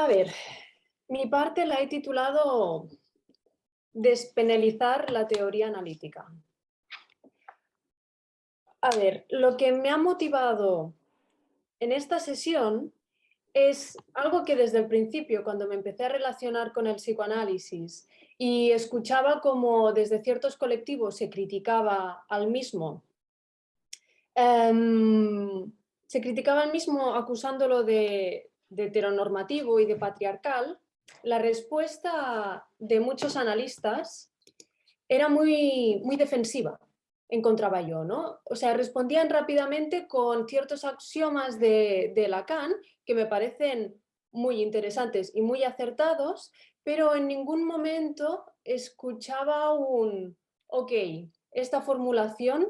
A ver, mi parte la he titulado Despenalizar la teoría analítica. A ver, lo que me ha motivado en esta sesión es algo que desde el principio, cuando me empecé a relacionar con el psicoanálisis y escuchaba cómo desde ciertos colectivos se criticaba al mismo, se criticaba al mismo acusándolo de heteronormativo y de patriarcal, la respuesta de muchos analistas era muy defensiva, encontraba yo, ¿no? O sea, respondían rápidamente con ciertos axiomas de Lacan que me parecen muy interesantes y muy acertados, pero en ningún momento escuchaba un, ok, esta formulación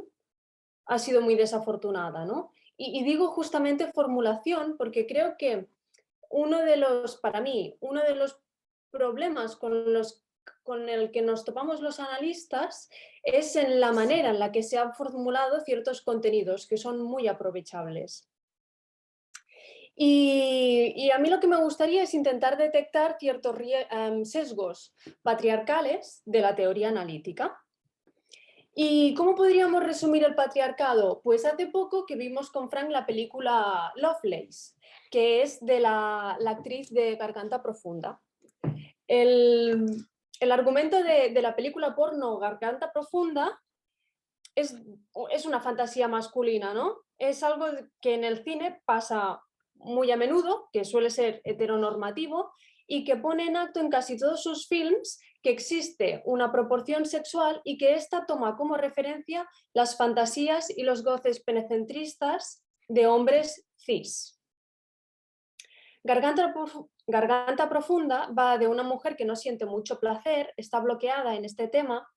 ha sido muy desafortunada, ¿no? Y digo justamente formulación porque creo que para mí, uno de los problemas con el que nos topamos los analistas es en la manera en la que se han formulado ciertos contenidos que son muy aprovechables. Y a mí lo que me gustaría es intentar detectar ciertos sesgos patriarcales de la teoría analítica. ¿Y cómo podríamos resumir el patriarcado? Pues hace poco que vimos con Frank la película Lovelace, que es de la actriz de Garganta Profunda. El argumento de la película porno Garganta Profunda es una fantasía masculina, ¿no? Es algo que en el cine pasa muy a menudo, que suele ser heteronormativo y que pone en acto en casi todos sus films que existe una proporción sexual y que ésta toma como referencia las fantasías y los goces penecentristas de hombres cis. Garganta Profunda va de una mujer que no siente mucho placer, está bloqueada en este tema,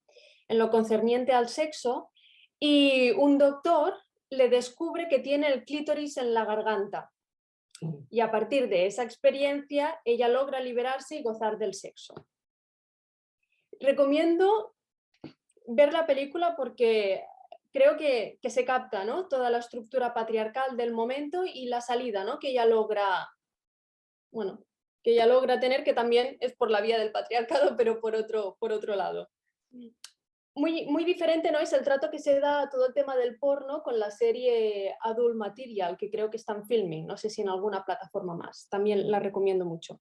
en lo concerniente al sexo, y un doctor le descubre que tiene el clítoris en la garganta. Y a partir de esa experiencia, ella logra liberarse y gozar del sexo. Recomiendo ver la película porque creo que se capta, ¿no?, toda la estructura patriarcal del momento y la salida, ¿no?, que ella logra, bueno, que ella logra tener, que también es por la vía del patriarcado, pero por otro lado. Muy diferente, ¿no?, es el trato que se da a todo el tema del porno con la serie Adult Material, que creo que está en Filming, no sé si en alguna plataforma más, también la recomiendo mucho.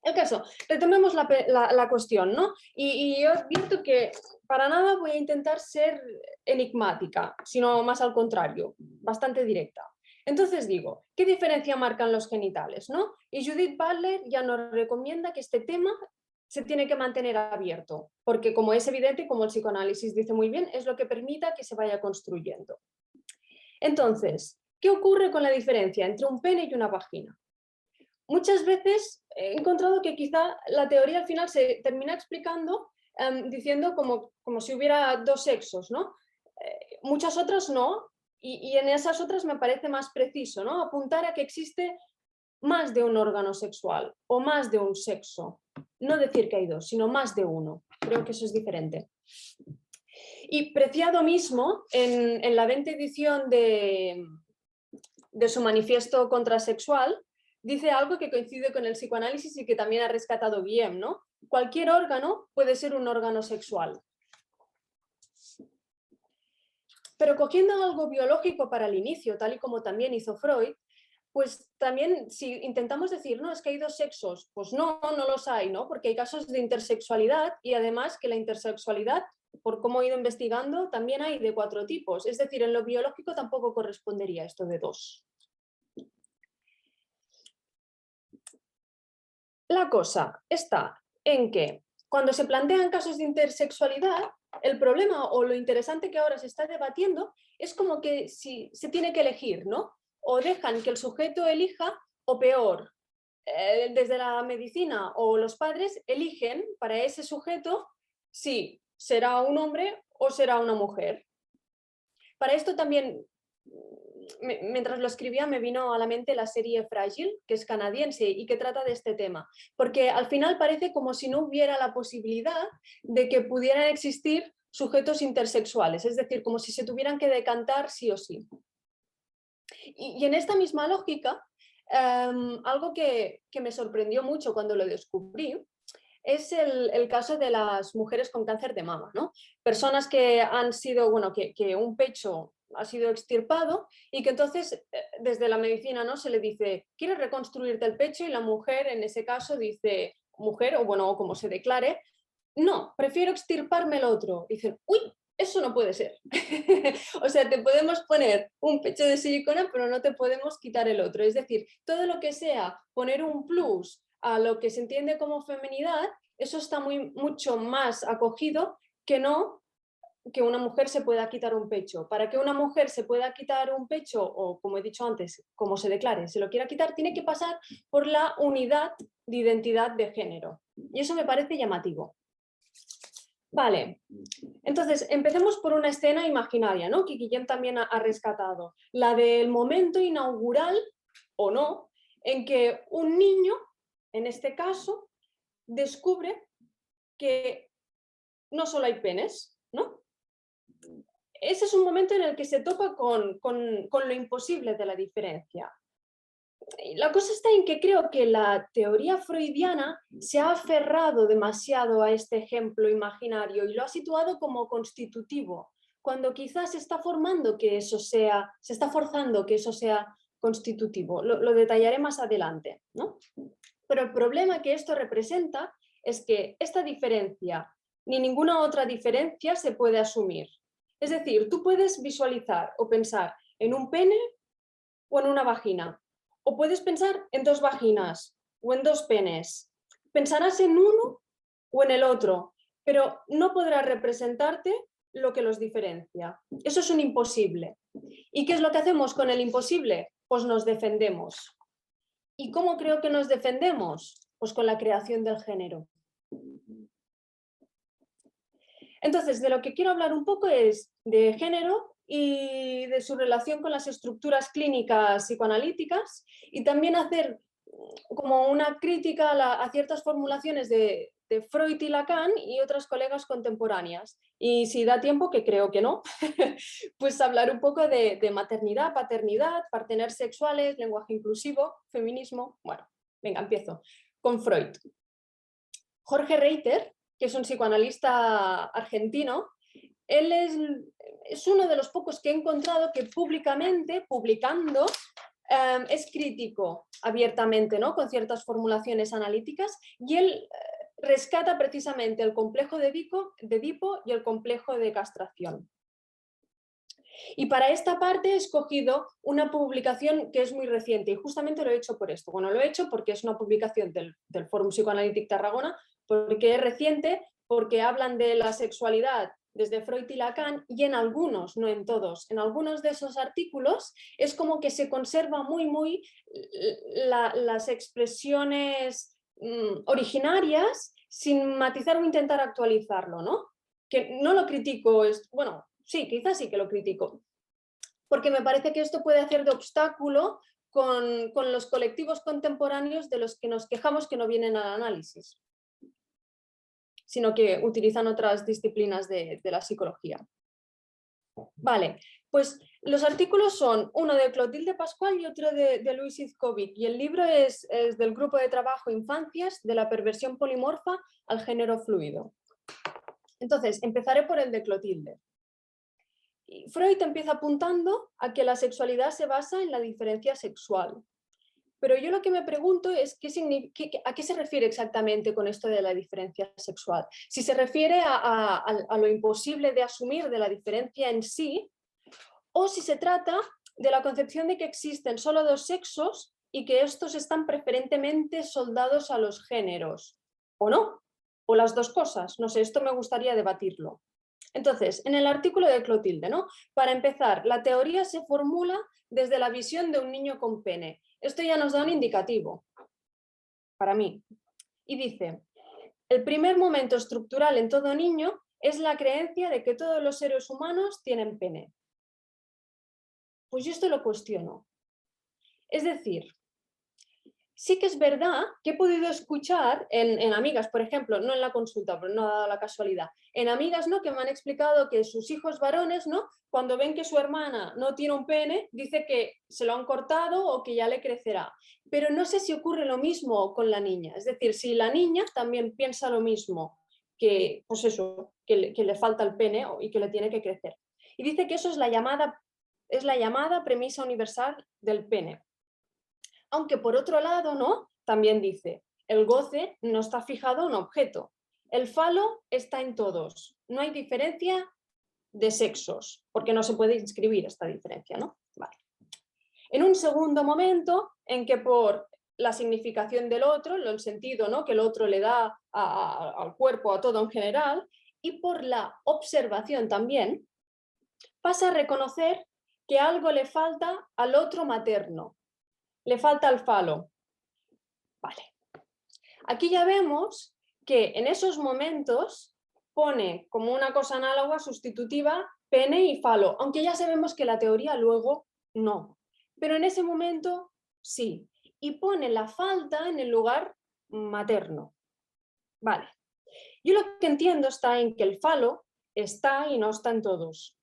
El caso, retomemos la cuestión, ¿no? Y yo advierto que para nada voy a intentar ser enigmática, sino más al contrario, bastante directa. Entonces digo, ¿qué diferencia marcan los genitales, no? Y Judith Butler ya nos recomienda que este tema se tiene que mantener abierto, porque como es evidente, como el psicoanálisis dice muy bien, es lo que permita que se vaya construyendo. Entonces, ¿qué ocurre con la diferencia entre un pene y una vagina? Muchas veces he encontrado que quizá la teoría al final se termina explicando diciendo como si hubiera dos sexos, ¿no? Muchas otras no, y en esas otras me parece más preciso, ¿no?, apuntar a que existe más de un órgano sexual o más de un sexo. No decir que hay dos, sino más de uno. Creo que eso es diferente. Y Preciado mismo, en la 20ª edición de su manifiesto contrasexual, dice algo que coincide con el psicoanálisis y que también ha rescatado Guillem, ¿no? Cualquier órgano puede ser un órgano sexual. Pero cogiendo algo biológico para el inicio, tal y como también hizo Freud, pues también si intentamos decir, no, es que hay dos sexos, pues no los hay, ¿no? Porque hay casos de intersexualidad y además que la intersexualidad, por cómo he ido investigando, también hay de 4 tipos. Es decir, en lo biológico tampoco correspondería esto de 2. La cosa está en que cuando se plantean casos de intersexualidad, el problema o lo interesante que ahora se está debatiendo es como que si se tiene que elegir, ¿no? O dejan que el sujeto elija, o peor, desde la medicina o los padres eligen para ese sujeto si será un hombre o será una mujer. Para esto también, mientras lo escribía, me vino a la mente la serie Frágil, que es canadiense y que trata de este tema, porque al final parece como si no hubiera la posibilidad de que pudieran existir sujetos intersexuales, es decir, como si se tuvieran que decantar sí o sí. Y en esta misma lógica, algo que me sorprendió mucho cuando lo descubrí es el caso de las mujeres con cáncer de mama, ¿no? Personas que han sido, bueno, que un pecho ha sido extirpado y que entonces desde la medicina, ¿no?, se le dice, ¿quieres reconstruirte el pecho? Y la mujer en ese caso dice, mujer, o bueno, o como se declare, no, prefiero extirparme el otro. Dicen, uy, eso no puede ser. O sea, te podemos poner un pecho de silicona, pero no te podemos quitar el otro. Es decir, todo lo que sea poner un plus a lo que se entiende como feminidad, eso está mucho más acogido que no que una mujer se pueda quitar un pecho. Para que una mujer se pueda quitar un pecho, o como he dicho antes, como se declare, se lo quiera quitar, tiene que pasar por la unidad de identidad de género. Y eso me parece llamativo. Vale, entonces empecemos por una escena imaginaria, ¿no?, que Guillem también ha rescatado, la del momento inaugural, o no, en que un niño, en este caso, descubre que no solo hay penes, ¿no? Ese es un momento en el que se topa con lo imposible de la diferencia. La cosa está en que creo que la teoría freudiana se ha aferrado demasiado a este ejemplo imaginario y lo ha situado como constitutivo, cuando quizás se está forzando que eso sea constitutivo. Lo detallaré más adelante, ¿no? Pero el problema que esto representa es que esta diferencia ni ninguna otra diferencia se puede asumir. Es decir, tú puedes visualizar o pensar en un pene o en una vagina, o puedes pensar en dos vaginas o en dos penes. Pensarás en uno o en el otro, pero no podrás representarte lo que los diferencia. Eso es un imposible. ¿Y qué es lo que hacemos con el imposible? Pues nos defendemos. ¿Y cómo creo que nos defendemos? Pues con la creación del género. Entonces, de lo que quiero hablar un poco es de género y de su relación con las estructuras clínicas psicoanalíticas, y también hacer como una crítica a ciertas formulaciones de Freud y Lacan y otras colegas contemporáneas. Y si da tiempo, que creo que no, pues hablar un poco de maternidad, paternidad, partener sexuales, lenguaje inclusivo, feminismo. Bueno, venga, empiezo con Freud. Jorge Reiter, que es un psicoanalista argentino, él es uno de los pocos que he encontrado que públicamente, publicando, es crítico abiertamente, ¿no?, con ciertas formulaciones analíticas, y él rescata precisamente el complejo de Edipo y el complejo de castración. Y para esta parte he escogido una publicación que es muy reciente y justamente lo he hecho por esto. Bueno, lo he hecho porque es una publicación del Fórum Psicoanalític Tarragona, porque es reciente, porque hablan de la sexualidad desde Freud y Lacan, y en algunos, no en todos, en algunos de esos artículos es como que se conserva muy las expresiones originarias sin matizar o intentar actualizarlo, ¿no? Que no lo critico, bueno, sí, quizás sí que lo critico, porque me parece que esto puede hacer de obstáculo con los colectivos contemporáneos de los que nos quejamos que no vienen al análisis, sino que utilizan otras disciplinas de la psicología. Vale, pues los artículos son uno de Clotilde Pascual y otro de Luis Izkovic, y el libro es del grupo de trabajo Infancias, de la perversión polimorfa al género fluido. Entonces, empezaré por el de Clotilde. Freud empieza apuntando a que la sexualidad se basa en la diferencia sexual. Pero yo lo que me pregunto es ¿a qué se refiere exactamente con esto de la diferencia sexual? Si se refiere a lo imposible de asumir de la diferencia en sí, o si se trata de la concepción de que existen solo dos sexos y que estos están preferentemente soldados a los géneros, o no, o las dos cosas. No sé, esto me gustaría debatirlo. Entonces, en el artículo de Clotilde, ¿no?, para empezar, la teoría se formula desde la visión de un niño con pene. Esto ya nos da un indicativo, para mí. Y dice, el primer momento estructural en todo niño es la creencia de que todos los seres humanos tienen pene. Pues yo esto lo cuestiono. Es decir, sí que es verdad que he podido escuchar en amigas, por ejemplo, no en la consulta, pero no ha dado la casualidad, en amigas, ¿no?, que me han explicado que sus hijos varones, ¿no?, cuando ven que su hermana no tiene un pene, dice que se lo han cortado o que ya le crecerá. Pero no sé si ocurre lo mismo con la niña. Es decir, si la niña también piensa lo mismo, que, pues eso, que le falta el pene y que le tiene que crecer. Y dice que eso es la llamada premisa universal del pene. Aunque por otro lado, ¿no?, también dice, el goce no está fijado a un objeto. El falo está en todos. No hay diferencia de sexos, porque no se puede inscribir esta diferencia, ¿no? Vale. En un segundo momento, en que por la significación del otro, el sentido, ¿no?, que el otro le da al cuerpo, a todo en general, y por la observación también, pasa a reconocer que algo le falta al otro materno, le falta al falo. Vale. Aquí ya vemos que en esos momentos pone como una cosa análoga, sustitutiva, pene y falo, aunque ya sabemos que la teoría luego no. Pero en ese momento sí. Y pone la falta en el lugar materno. Vale. Yo lo que entiendo está en que el falo está y no está en todos.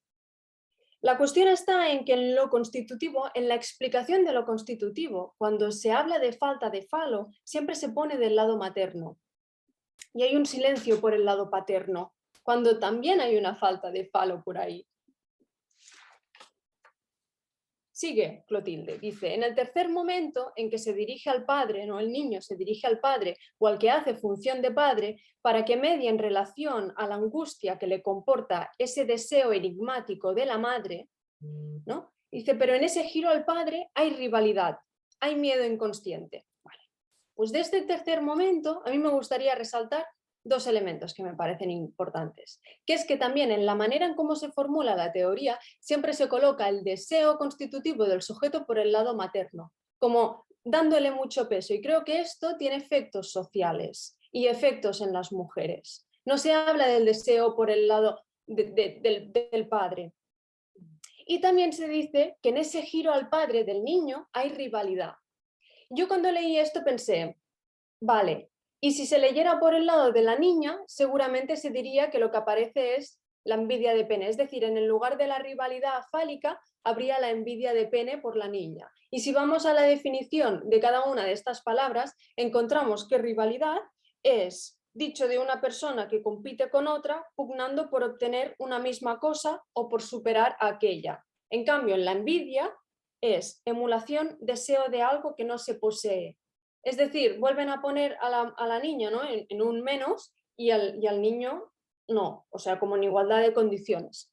La cuestión está en que en lo constitutivo, en la explicación de lo constitutivo, cuando se habla de falta de falo, siempre se pone del lado materno. Y hay un silencio por el lado paterno, cuando también hay una falta de falo por ahí. Sigue Clotilde, dice, en el tercer momento en que se dirige al padre, no el niño se dirige al padre o al que hace función de padre, para que medie en relación a la angustia que le comporta ese deseo enigmático de la madre, ¿no? Dice, pero en ese giro al padre hay rivalidad, hay miedo inconsciente. Vale. Pues de este tercer momento a mí me gustaría resaltar dos elementos que me parecen importantes, que es que también en la manera en cómo se formula la teoría siempre se coloca el deseo constitutivo del sujeto por el lado materno, como dándole mucho peso, y creo que esto tiene efectos sociales y efectos en las mujeres. No se habla del deseo por el lado del padre. Y también se dice que en ese giro al padre del niño hay rivalidad. Yo cuando leí esto pensé, vale, y si se leyera por el lado de la niña, seguramente se diría que lo que aparece es la envidia de pene. Es decir, en el lugar de la rivalidad fálica, habría la envidia de pene por la niña. Y si vamos a la definición de cada una de estas palabras, encontramos que rivalidad es dicho de una persona que compite con otra, pugnando por obtener una misma cosa o por superar a aquella. En cambio, en la envidia es emulación, deseo de algo que no se posee. Es decir, vuelven a poner a la niña, ¿no?, en un menos y al niño no, o sea, como en igualdad de condiciones.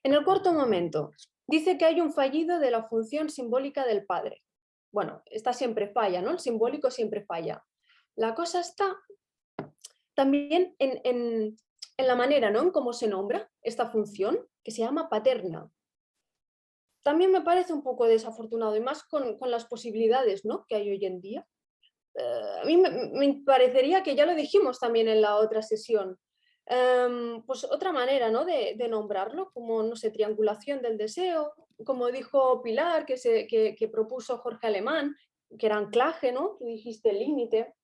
En el cuarto momento, dice que hay un fallido de la función simbólica del padre. Bueno, esta siempre falla, ¿no? El simbólico siempre falla. La cosa está también en la manera, ¿no?, en cómo se nombra esta función, que se llama paterna. También me parece un poco desafortunado, y más con las posibilidades, ¿no?, que hay hoy en día. A mí me parecería que ya lo dijimos también en la otra sesión, pues otra manera, ¿no?, de nombrarlo, como, no sé, triangulación del deseo, como dijo Pilar, que propuso Jorge Alemán, que era anclaje, ¿no?, tú dijiste límite.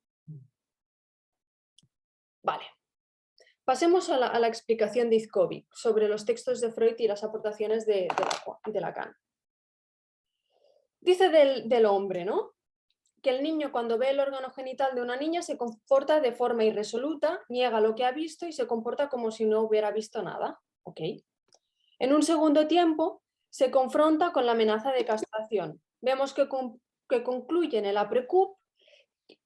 Vale. Pasemos a la explicación de Izkovic sobre los textos de Freud y las aportaciones de Lacan. Dice del hombre, ¿no?, que el niño, cuando ve el órgano genital de una niña, se comporta de forma irresoluta, niega lo que ha visto y se comporta como si no hubiera visto nada. ¿Ok? En un segundo tiempo, se confronta con la amenaza de castración. Vemos que concluye en el Apre-Coup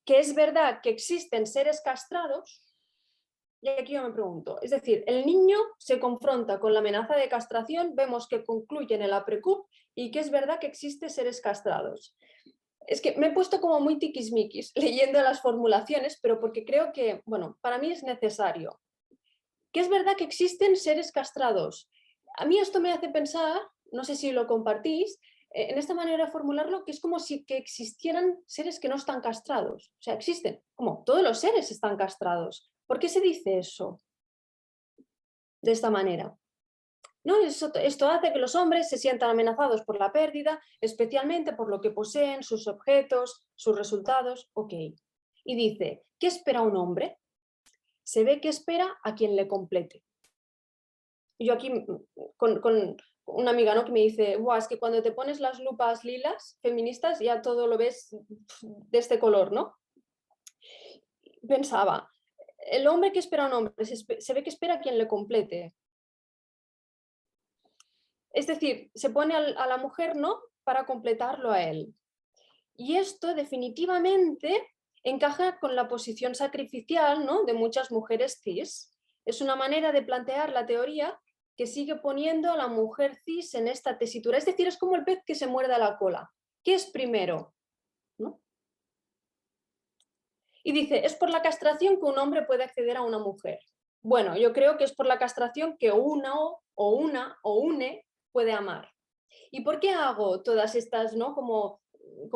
que es verdad que existen seres castrados. Y aquí yo me pregunto, es decir, el niño se confronta con la amenaza de castración, vemos que concluye en el Apre-Coup y que es verdad que existen seres castrados. Es que me he puesto como muy tiquismiquis leyendo las formulaciones, pero porque creo que, bueno, para mí es necesario. Que es verdad que existen seres castrados. A mí esto me hace pensar, no sé si lo compartís, en esta manera de formularlo, que es como si que existieran seres que no están castrados. O sea, existen, como todos los seres están castrados. ¿Por qué se dice eso de esta manera? ¿no? Esto hace que los hombres se sientan amenazados por la pérdida, especialmente por lo que poseen, sus objetos, sus resultados. Ok. Y dice, ¿qué espera un hombre? Se ve que espera a quien le complete. Y yo aquí con una amiga, ¿no?, que me dice, "Buah, es que cuando te pones las lupas lilas feministas ya todo lo ves de este color, ¿no?". Pensaba, el hombre que espera a un hombre se ve que espera a quien le complete. Es decir, se pone a la mujer, ¿no?, para completarlo a él. Y esto definitivamente encaja con la posición sacrificial, ¿no?, de muchas mujeres cis. Es una manera de plantear la teoría que sigue poniendo a la mujer cis en esta tesitura. Es decir, es como el pez que se muerde la cola. ¿Qué es primero?, ¿no? Y dice, es por la castración que un hombre puede acceder a una mujer. Bueno, yo creo que es por la castración que une puede amar. ¿Y por qué hago todas estas, ¿no?, como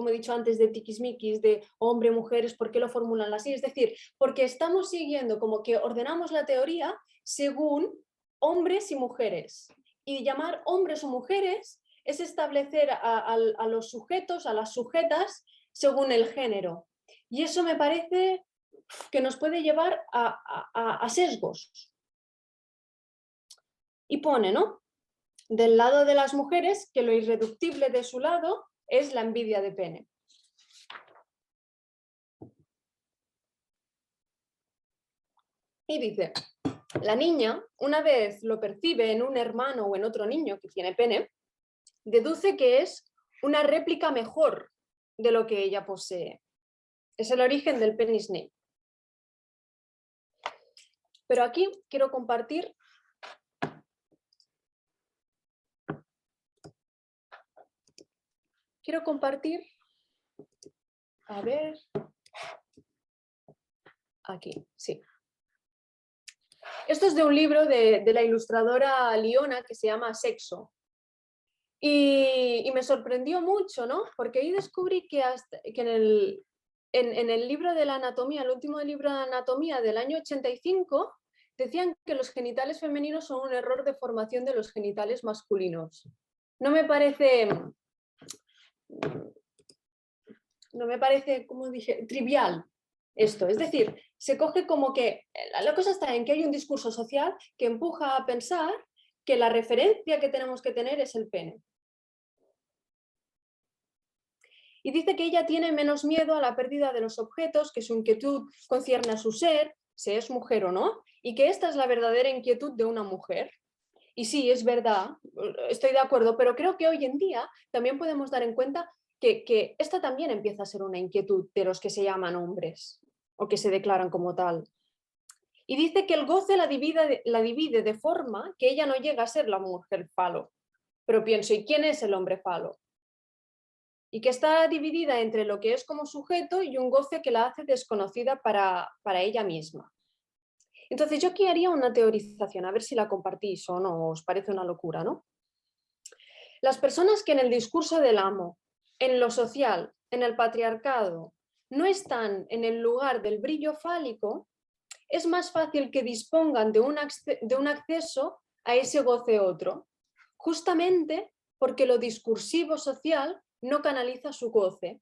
he dicho antes, de tiquismiquis, de hombre, mujeres, por qué lo formulan así? Es decir, porque estamos siguiendo como que ordenamos la teoría según hombres y mujeres. Y llamar hombres o mujeres es establecer a los sujetos, a las sujetas, según el género. Y eso me parece que nos puede llevar a sesgos. Y pone, ¿no?, del lado de las mujeres, que lo irreductible de su lado es la envidia de pene. Y dice, la niña, una vez lo percibe en un hermano o en otro niño que tiene pene, deduce que es una réplica mejor de lo que ella posee. Es el origen del penisne. Pero aquí quiero compartir a ver, aquí, sí. Esto es de un libro de la ilustradora Liona que se llama Sexo. Y me sorprendió mucho, ¿no? Porque ahí descubrí que en el libro de la anatomía, el último libro de anatomía del año 85, decían que los genitales femeninos son un error de formación de los genitales masculinos. No me parece, como dije, trivial esto. Es decir, se coge como que la cosa está en que hay un discurso social que empuja a pensar que la referencia que tenemos que tener es el pene. Y dice que ella tiene menos miedo a la pérdida de los objetos, que su inquietud concierne a su ser, si es mujer o no, y que esta es la verdadera inquietud de una mujer. Y sí, es verdad, estoy de acuerdo, pero creo que hoy en día también podemos dar en cuenta que esta también empieza a ser una inquietud de los que se llaman hombres o que se declaran como tal. Y dice que el goce la divide de forma que ella no llega a ser la mujer falo. Pero pienso, ¿y quién es el hombre falo? Y que está dividida entre lo que es como sujeto y un goce que la hace desconocida para ella misma. Entonces yo aquí haría una teorización, a ver si la compartís o no, os parece una locura, ¿no? Las personas que en el discurso del amo, en lo social, en el patriarcado, no están en el lugar del brillo fálico, es más fácil que dispongan de un acceso a ese goce otro, justamente porque lo discursivo social no canaliza su goce,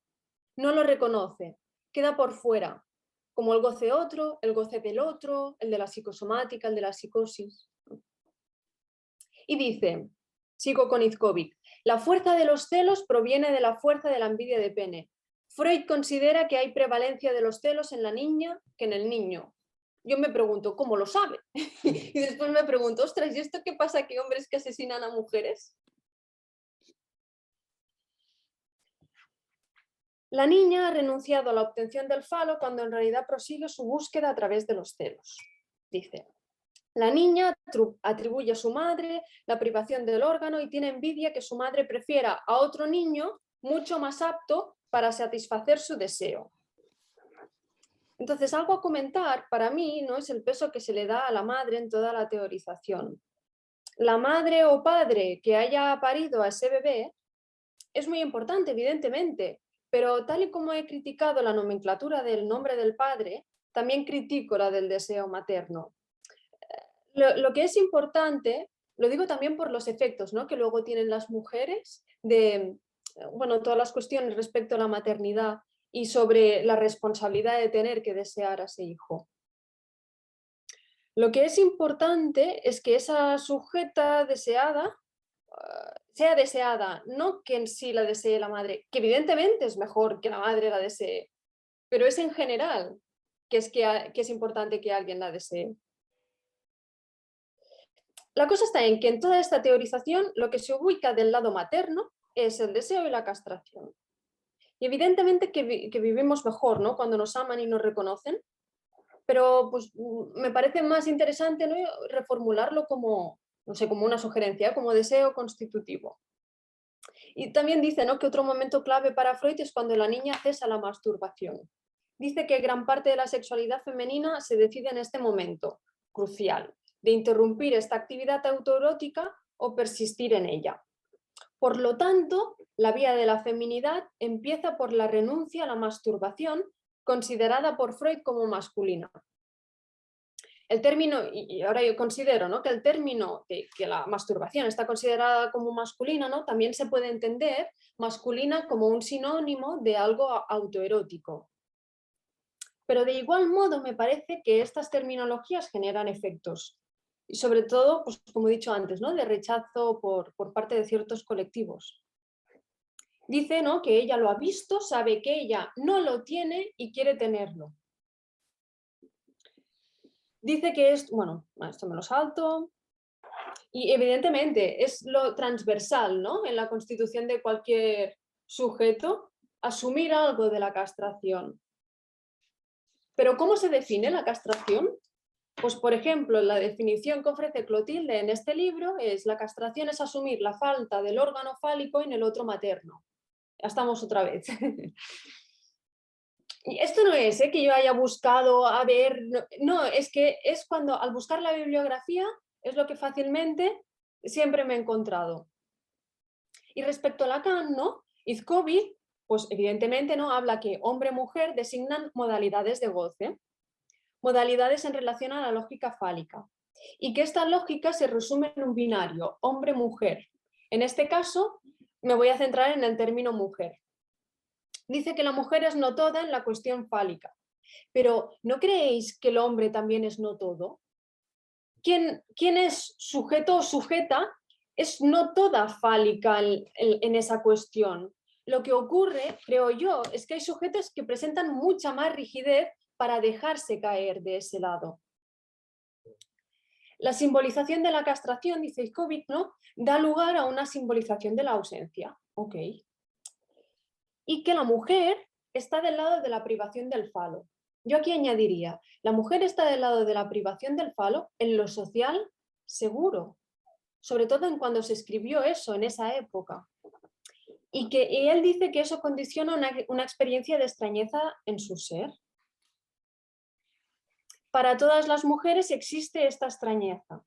no lo reconoce, queda por fuera, como el goce otro, el goce del otro, el de la psicosomática, el de la psicosis. Y dice, sigo con Izkovic, la fuerza de los celos proviene de la fuerza de la envidia de pene. Freud considera que hay prevalencia de los celos en la niña que en el niño. Yo me pregunto, ¿cómo lo sabe? Y después me pregunto, ostras, ¿y esto qué pasa que hombres que asesinan a mujeres? La niña ha renunciado a la obtención del falo cuando en realidad prosigue su búsqueda a través de los celos. Dice, la niña atribuye a su madre la privación del órgano y tiene envidia que su madre prefiera a otro niño mucho más apto para satisfacer su deseo. Entonces, algo a comentar para mí no es el peso que se le da a la madre en toda la teorización. La madre o padre que haya parido a ese bebé es muy importante, evidentemente, pero tal y como he criticado la nomenclatura del nombre del padre, también critico la del deseo materno. Lo que es importante Lo digo también por los efectos, ¿no?, que luego tienen las mujeres de, bueno, todas las cuestiones respecto a la maternidad y sobre la responsabilidad de tener que desear a ese hijo. Lo que es importante es que esa sujeta deseada sea deseada, no que en sí la desee la madre, que evidentemente es mejor que la madre la desee, pero es en general que es importante que alguien la desee. La cosa está en que en toda esta teorización lo que se ubica del lado materno es el deseo y la castración. Y evidentemente que vivimos mejor, ¿no?, cuando nos aman y nos reconocen, pero pues me parece más interesante, ¿no?, reformularlo como, no sé, como una sugerencia, como deseo constitutivo. Y también dice, ¿no?, que otro momento clave para Freud es cuando la niña cesa la masturbación. Dice que gran parte de la sexualidad femenina se decide en este momento crucial, de interrumpir esta actividad autoerótica o persistir en ella. Por lo tanto, la vía de la feminidad empieza por la renuncia a la masturbación, considerada por Freud como masculina. El término, y ahora yo considero, ¿no?, que el término de que la masturbación está considerada como masculina, ¿no?, también se puede entender masculina como un sinónimo de algo autoerótico. Pero de igual modo me parece que estas terminologías generan efectos, y sobre todo, pues, como he dicho antes, ¿no?, de rechazo por parte de ciertos colectivos. Dice, ¿no?, que ella lo ha visto, sabe que ella no lo tiene y quiere tenerlo. Dice que es, bueno, esto me lo salto, y evidentemente es lo transversal, ¿no?, en la constitución de cualquier sujeto, asumir algo de la castración. Pero ¿cómo se define la castración? Pues, por ejemplo, la definición que ofrece Clotilde en este libro es: la castración es asumir la falta del órgano fálico en el otro materno. Ya estamos otra vez. Y esto no es que yo haya buscado a ver, no, no, es que es cuando al buscar la bibliografía es lo que fácilmente siempre me he encontrado. Y respecto a Lacan, ¿no?, Izkovic, pues evidentemente, ¿no?, habla que hombre-mujer designan modalidades de goce, modalidades en relación a la lógica fálica, y que esta lógica se resume en un binario, hombre-mujer. En este caso, me voy a centrar en el término mujer. Dice que la mujer es no toda en la cuestión fálica, pero ¿no creéis que el hombre también es no todo? ¿Quién es sujeto o sujeta es no toda fálica en esa cuestión? Lo que ocurre, creo yo, es que hay sujetos que presentan mucha más rigidez para dejarse caer de ese lado. La simbolización de la castración, dice Izkovic, ¿no?, da lugar a una simbolización de la ausencia. Ok. Y que la mujer está del lado de la privación del falo. Yo aquí añadiría, la mujer está del lado de la privación del falo en lo social, seguro, sobre todo en cuando se escribió eso, en esa época. Y él dice que eso condiciona una experiencia de extrañeza en su ser. Para todas las mujeres existe esta extrañeza.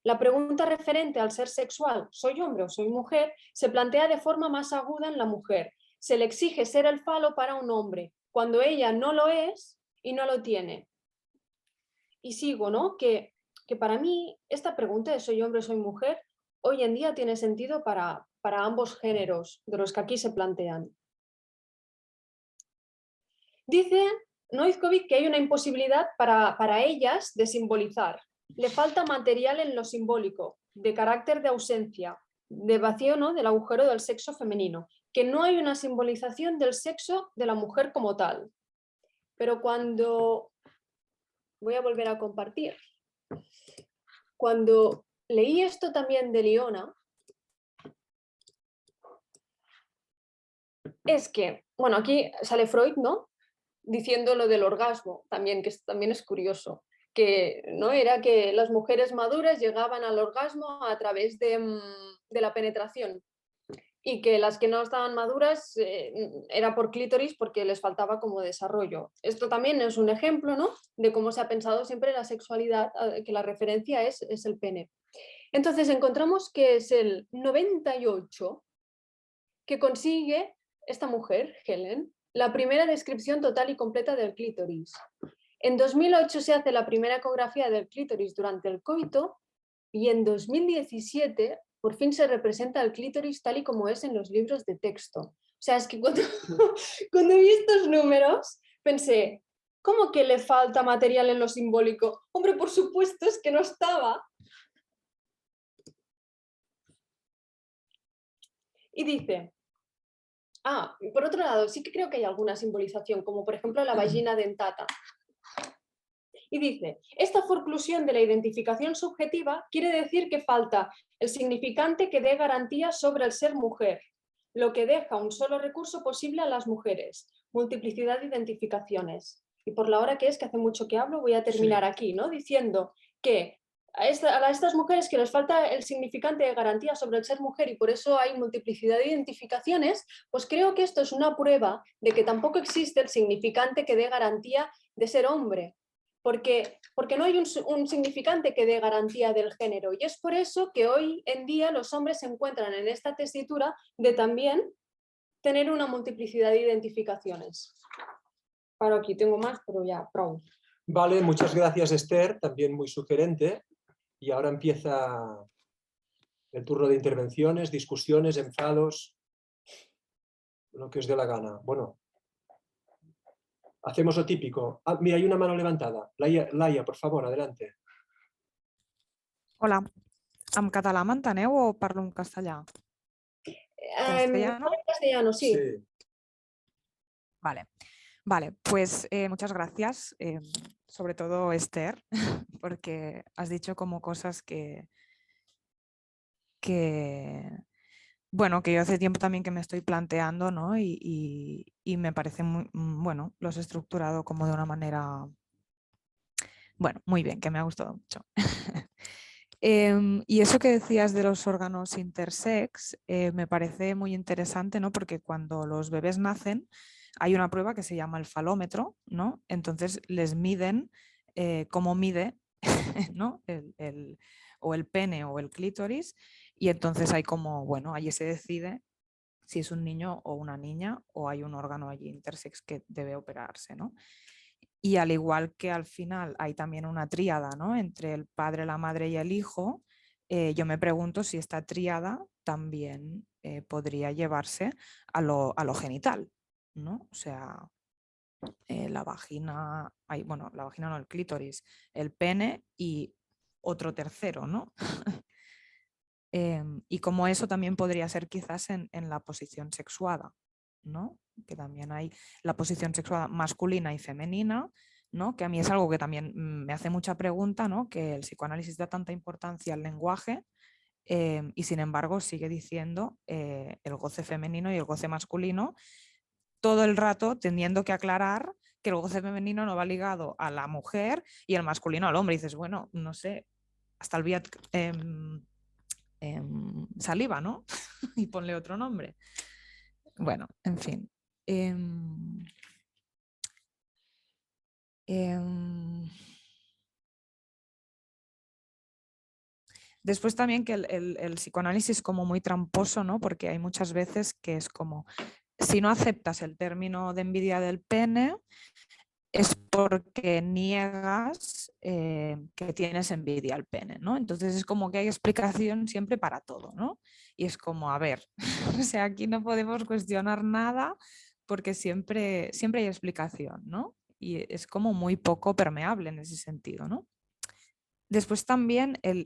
La pregunta referente al ser sexual, ¿soy hombre o soy mujer?, se plantea de forma más aguda en la mujer. Se le exige ser el falo para un hombre, cuando ella no lo es y no lo tiene. Y sigo, ¿no?, que para mí esta pregunta de soy hombre o soy mujer, hoy en día tiene sentido para ambos géneros de los que aquí se plantean. Dice Noizkovic que hay una imposibilidad para ellas de simbolizar. Le falta material en lo simbólico, de carácter de ausencia, de vacío, ¿no?, del agujero del sexo femenino, que no hay una simbolización del sexo de la mujer como tal. Pero cuando... Voy a volver a compartir. Cuando leí esto también de Liona, es que, bueno, aquí sale Freud, ¿no?, diciendo lo del orgasmo, también, que también es curioso, que no era que las mujeres maduras llegaban al orgasmo a través de la penetración y que las que no estaban maduras era por clítoris porque les faltaba como desarrollo. Esto también es un ejemplo, ¿no?, de cómo se ha pensado siempre la sexualidad, que la referencia es el pene. Entonces encontramos que es el 98 que consigue esta mujer, Helen, la primera descripción total y completa del clítoris. En 2008 se hace la primera ecografía del clítoris durante el coito Y en 2017 por fin se representa el clítoris tal y como es en los libros de texto. O sea, es que cuando, cuando vi estos números pensé, ¿cómo que le falta material en lo simbólico? Hombre, por supuesto, es que no estaba. Y dice, y por otro lado, sí que creo que hay alguna simbolización, como por ejemplo la vagina dentata. Y dice, esta forclusión de la identificación subjetiva quiere decir que falta el significante que dé garantía sobre el ser mujer, lo que deja un solo recurso posible a las mujeres, multiplicidad de identificaciones. Y por la hora que es, que hace mucho que hablo, voy a terminar aquí, ¿no? Diciendo que a estas mujeres que les falta el significante de garantía sobre el ser mujer y por eso hay multiplicidad de identificaciones, pues creo que esto es una prueba de que tampoco existe el significante que dé garantía de ser hombre, porque no hay un significante que dé garantía del género. Y es por eso que hoy en día los hombres se encuentran en esta tesitura de también tener una multiplicidad de identificaciones. Paro aquí, tengo más, pero ya, pro. Vale, muchas gracias, Esther, también muy sugerente. Y ahora empieza el turno de intervenciones, discusiones, enfados, lo que os dé la gana. Bueno, hacemos lo típico. Mira, hay una mano levantada. Laia, por favor, adelante. Hola, ¿en català m'enteneu o parlo en castellà? ¿Castellano? En castellano, sí. Vale, pues muchas gracias, sobre todo Esther, porque has dicho como cosas bueno, que yo hace tiempo también que me estoy planteando, ¿no? Y me parece muy, bueno, lo has estructurado como de una manera, bueno, muy bien, que me ha gustado mucho. Y eso que decías de los órganos intersex me parece muy interesante, ¿no? Porque cuando los bebés nacen hay una prueba que se llama el falómetro, ¿no? Entonces les miden cómo mide ¿no? o el pene o el clítoris y entonces hay como, bueno, allí se decide si es un niño o una niña o hay un órgano allí intersex que debe operarse, ¿no? Y al igual que al final hay también una tríada, ¿no? Entre el padre, la madre y el hijo, yo me pregunto si esta tríada también podría llevarse a lo genital, ¿no? O sea, la vagina, bueno, la vagina no, el clítoris, el pene y otro tercero, ¿no? Y como eso también podría ser quizás en la posición sexuada, ¿no? Que también hay la posición sexuada masculina y femenina, ¿no? Que a mí es algo que también me hace mucha pregunta, ¿no? Que el psicoanálisis da tanta importancia al lenguaje y sin embargo sigue diciendo el goce femenino y el goce masculino, todo el rato teniendo que aclarar que el goce femenino no va ligado a la mujer y el masculino al hombre. Y dices, bueno, no sé, hasta el saliva, ¿no? Y ponle otro nombre. Bueno, en fin. Después también que el psicoanálisis es como muy tramposo, ¿no? Porque hay muchas veces que es como, si no aceptas el término de envidia del pene, es porque niegas que tienes envidia al pene, ¿no? Entonces es como que hay explicación siempre para todo, ¿no? Y es como, a ver, o sea, aquí no podemos cuestionar nada porque siempre hay explicación, ¿no? Y es como muy poco permeable en ese sentido, ¿no? Después también el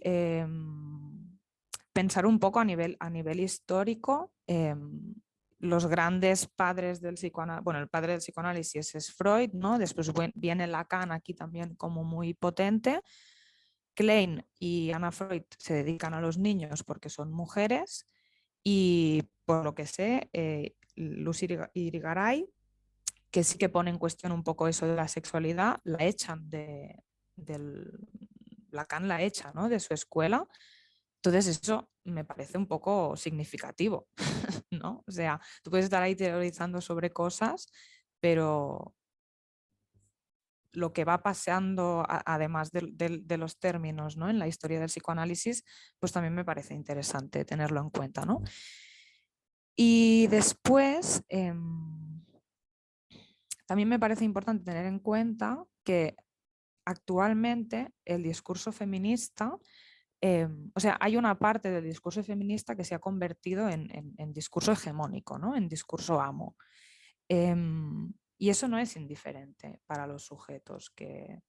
pensar un poco a nivel histórico, los grandes padres del psicoanálisis, bueno, el padre del psicoanálisis es Freud, ¿no? Después viene Lacan aquí también como muy potente. Klein y Anna Freud se dedican a los niños porque son mujeres y por lo que sé, Lucy Irigaray, que sí que pone en cuestión un poco eso de la sexualidad, la echan del Lacan la echa, ¿no? De su escuela. Entonces eso me parece un poco significativo, ¿no? O sea, tú puedes estar ahí teorizando sobre cosas, pero lo que va pasando, además de los términos, ¿no? En la historia del psicoanálisis, pues también me parece interesante tenerlo en cuenta, ¿no? Y después, también me parece importante tener en cuenta que actualmente el discurso feminista O sea, hay una parte del discurso feminista que se ha convertido en discurso hegemónico, ¿no? En discurso amo. Y eso no es indiferente para los sujetos que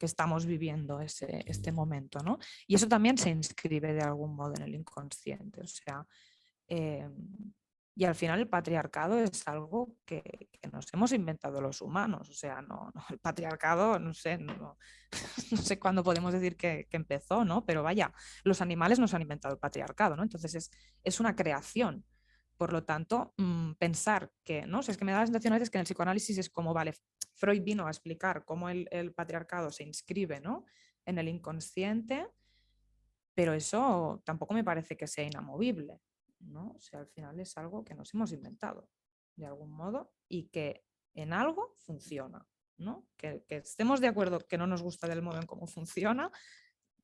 estamos viviendo este momento, ¿no? Y eso también se inscribe de algún modo en el inconsciente. O sea, y al final el patriarcado es algo que nos hemos inventado los humanos. O sea, no, el patriarcado, no sé, no sé cuándo podemos decir que empezó, ¿no? Pero vaya, los animales nos han inventado el patriarcado, ¿no? Entonces es una creación. Por lo tanto, pensar que, ¿no? O sea, es que me da la sensación a veces que en el psicoanálisis es como, vale, Freud vino a explicar cómo el patriarcado se inscribe, ¿no? En el inconsciente, pero eso tampoco me parece que sea inamovible, ¿no? O sea, al final es algo que nos hemos inventado de algún modo y que en algo funciona, ¿no? Que estemos de acuerdo que no nos gusta del modo en cómo funciona,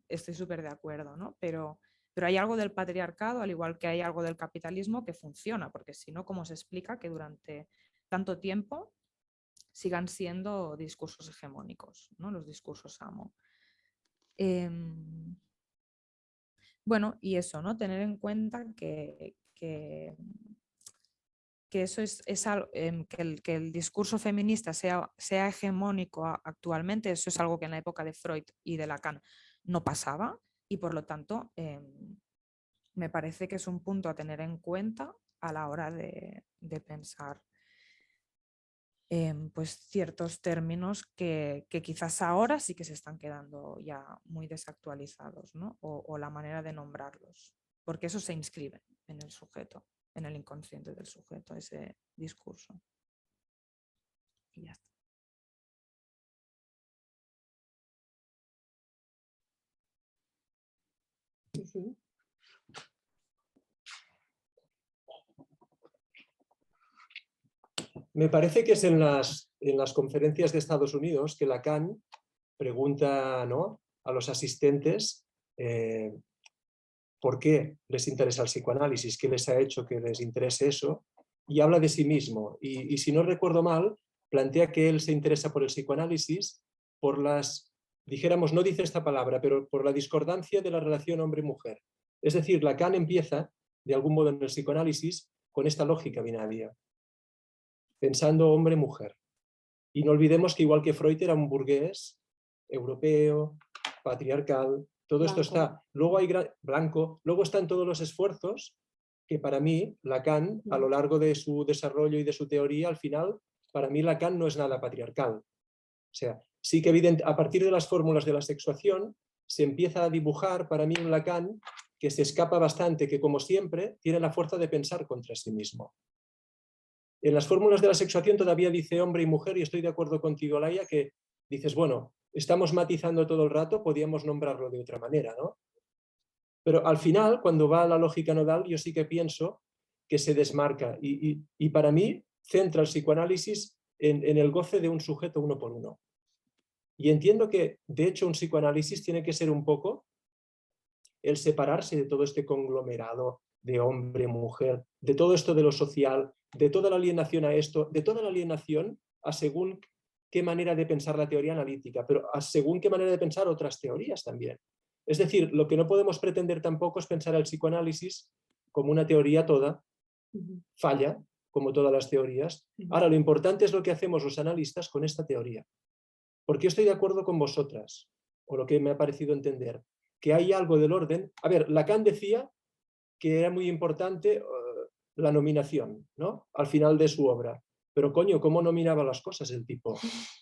estoy súper de acuerdo, ¿no? Pero hay algo del patriarcado, al igual que hay algo del capitalismo, que funciona, porque si no, ¿cómo se explica que durante tanto tiempo sigan siendo discursos hegemónicos, ¿no? Los discursos amo? Bueno, y eso, ¿no? Tener en cuenta que eso es algo, que el discurso feminista sea hegemónico actualmente, eso es algo que en la época de Freud y de Lacan no pasaba, y por lo tanto me parece que es un punto a tener en cuenta a la hora de pensar pues ciertos términos que quizás ahora sí que se están quedando ya muy desactualizados, ¿no? O la manera de nombrarlos, porque eso se inscribe en el sujeto, en el inconsciente del sujeto, ese discurso. Y ya está. Ujú. Me parece que es en las conferencias de Estados Unidos que Lacan pregunta, ¿no?, a los asistentes por qué les interesa el psicoanálisis, qué les ha hecho que les interese eso, y habla de sí mismo. Y si no recuerdo mal, plantea que él se interesa por el psicoanálisis por las, dijéramos, no dice esta palabra, pero por la discordancia de la relación hombre-mujer. Es decir, Lacan empieza, de algún modo en el psicoanálisis, con esta lógica binaria, pensando hombre-mujer. Y no olvidemos que igual que Freud era un burgués, europeo, patriarcal, todo esto Blanco. está, luego hay blanco, luego están todos los esfuerzos que para mí Lacan, a lo largo de su desarrollo y de su teoría, al final, para mí Lacan no es nada patriarcal. O sea, sí que evidente, a partir de las fórmulas de la sexuación, se empieza a dibujar para mí un Lacan que se escapa bastante, que como siempre tiene la fuerza de pensar contra sí mismo. En las fórmulas de la sexuación todavía dice hombre y mujer, y estoy de acuerdo contigo, Laia, que dices, bueno, estamos matizando todo el rato, podíamos nombrarlo de otra manera, ¿no? Pero al final, cuando va a la lógica nodal, yo sí que pienso que se desmarca y para mí centra el psicoanálisis en el goce de un sujeto uno por uno. Y entiendo que, de hecho, un psicoanálisis tiene que ser un poco el separarse de todo este conglomerado de hombre, mujer, de todo esto de lo social, de toda la alienación a esto, de toda la alienación a según qué manera de pensar la teoría analítica, pero a según qué manera de pensar otras teorías también. Es decir, lo que no podemos pretender tampoco es pensar al psicoanálisis como una teoría toda, falla, como todas las teorías. Ahora, lo importante es lo que hacemos los analistas con esta teoría. Porque yo estoy de acuerdo con vosotras, o lo que me ha parecido entender, que hay algo del orden. A ver, Lacan decía que era muy importante la nominación, ¿no?, al final de su obra. Pero coño, ¿cómo nominaba las cosas el tipo?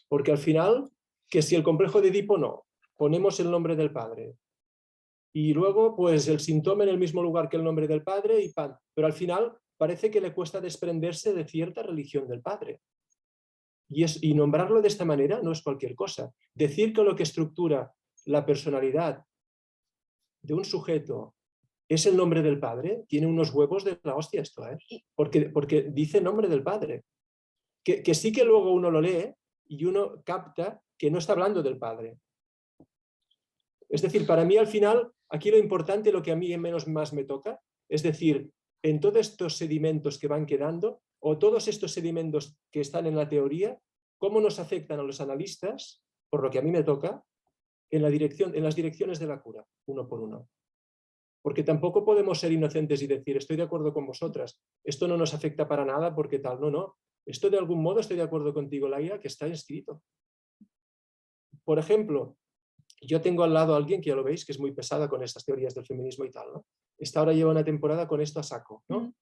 Porque al final, que si el complejo de Edipo no, ponemos el nombre del padre. Y luego, pues el síntoma en el mismo lugar que el nombre del padre y pan. Pero al final parece que le cuesta desprenderse de cierta religión del padre. Y nombrarlo de esta manera no es cualquier cosa. Decir que lo que estructura la personalidad de un sujeto es el nombre del padre, tiene unos huevos de la hostia esto, ¿eh? Porque dice nombre del padre. Que sí que luego uno lo lee y uno capta que no está hablando del padre. Es decir, para mí al final, aquí lo importante, lo que a mí menos más me toca, es decir, en todos estos sedimentos que van quedando, o todos estos sedimentos que están en la teoría, cómo nos afectan a los analistas, por lo que a mí me toca, en las direcciones de la cura, uno por uno. Porque tampoco podemos ser inocentes y decir, estoy de acuerdo con vosotras, esto no nos afecta para nada porque tal, no. Esto de algún modo estoy de acuerdo contigo, Laia, que está escrito. Por ejemplo, yo tengo al lado a alguien que ya lo veis, que es muy pesada con estas teorías del feminismo y tal, ¿no? Esta ahora lleva una temporada con esto a saco, ¿no?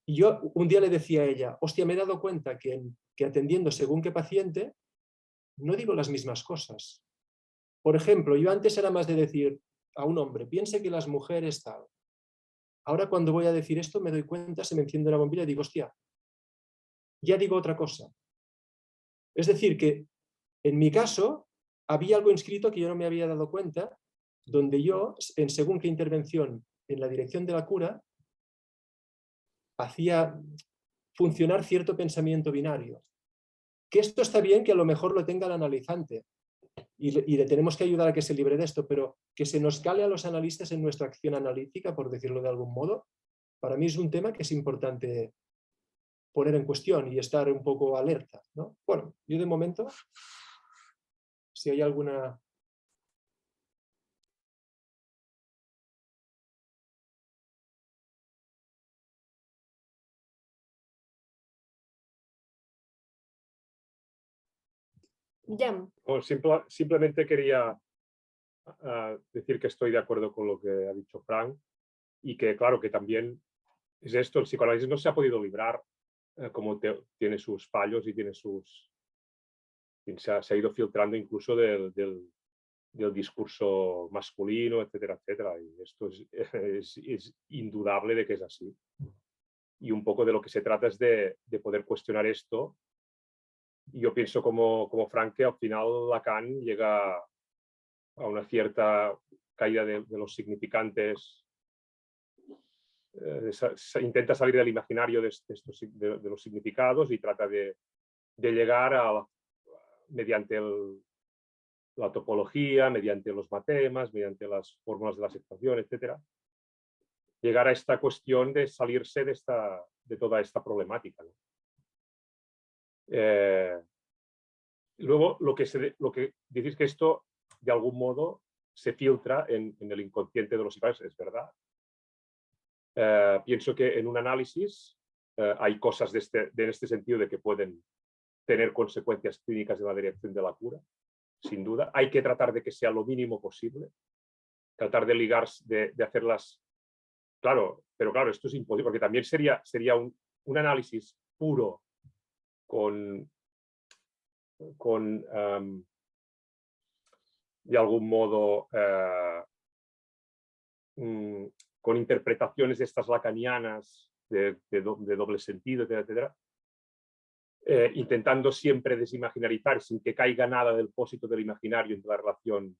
Y yo un día le decía a ella, hostia, me he dado cuenta que atendiendo según qué paciente, no digo las mismas cosas. Por ejemplo, yo antes era más de decir a un hombre, piense que las mujeres tal. Ahora cuando voy a decir esto me doy cuenta, se me enciende una bombilla y digo, hostia, ya digo otra cosa. Es decir, que en mi caso había algo inscrito que yo no me había dado cuenta, donde yo, en según qué intervención en la dirección de la cura, hacía funcionar cierto pensamiento binario. Que esto está bien que a lo mejor lo tenga el analizante y le tenemos que ayudar a que se libre de esto, pero que se nos cale a los analistas en nuestra acción analítica, por decirlo de algún modo, para mí es un tema que es importante poner en cuestión y estar un poco alerta, ¿no? Bueno, yo de momento, si hay alguna... Jan. Simplemente quería decir que estoy de acuerdo con lo que ha dicho Frank y que, claro, que también es esto, el psicoanálisis no se ha podido librar, como tiene sus fallos y tiene sus... Se ha ido filtrando incluso del discurso masculino, etcétera, etcétera. Y esto es indudable de que es así. Y un poco de lo que se trata es de poder cuestionar esto. Y yo pienso como Frank que al final Lacan llega a una cierta caída de los significantes, intenta salir del imaginario de los significados y trata de llegar mediante la topología, mediante los matemas, mediante las fórmulas de la aceptación, etc., llegar a esta cuestión de salirse de toda esta problemática, ¿no? Luego, lo que decís que esto, de algún modo, se filtra en el inconsciente de los psicólogos, es verdad. Pienso que en un análisis hay cosas en este sentido de que pueden tener consecuencias clínicas en la dirección de la cura, sin duda. Hay que tratar de que sea lo mínimo posible, tratar de ligar, de hacerlas... Claro, pero claro, esto es imposible, porque también sería un análisis puro de algún modo, con interpretaciones de estas lacanianas de doble sentido, etcétera, intentando siempre desimaginarizar sin que caiga nada del pósito del imaginario entre la relación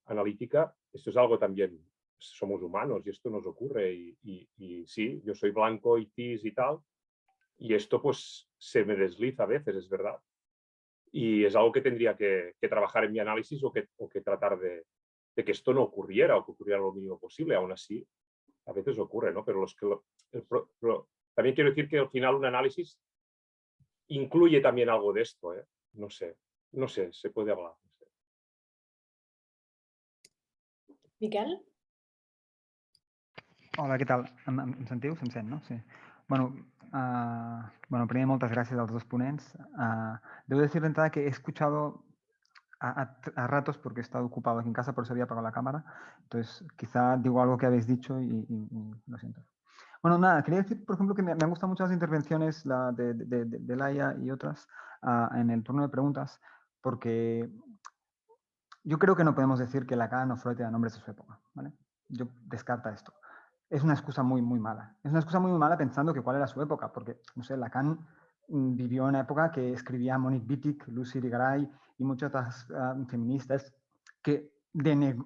analítica. Esto es algo también, somos humanos y esto nos ocurre y sí, yo soy blanco y cis y tal, y esto pues se me desliza a veces, es verdad. Y es algo que tendría que trabajar en mi análisis o que tratar de que esto no ocurriera o que ocurriera lo mínimo posible. Aún así, a veces ocurre, ¿no? Pero también quiero decir que al final un análisis incluye también algo de esto, ¿eh? No sé, se puede hablar. No sé. Miquel? Hola, què tal? Em sentiu? Se'm sent, no? Sí. Bueno, primer, moltes gràcies als dos ponents. Debo decir de entrada que he escuchado a ratos, porque he estado ocupado aquí en casa, por eso había apagado la cámara. Entonces, quizá digo algo que habéis dicho y lo siento. Bueno, nada, quería decir, por ejemplo, que me han gustado mucho las intervenciones de Laia y otras en el turno de preguntas, porque yo creo que no podemos decir que Lacan o Freud eran hombres de su época, ¿vale? Yo descarta esto. Es una excusa muy, muy mala. Es una excusa muy, muy mala pensando que cuál era su época, porque, no sé, Lacan vivió en una época que escribía Monique Wittig, Lucy Irigaray y muchas otras feministas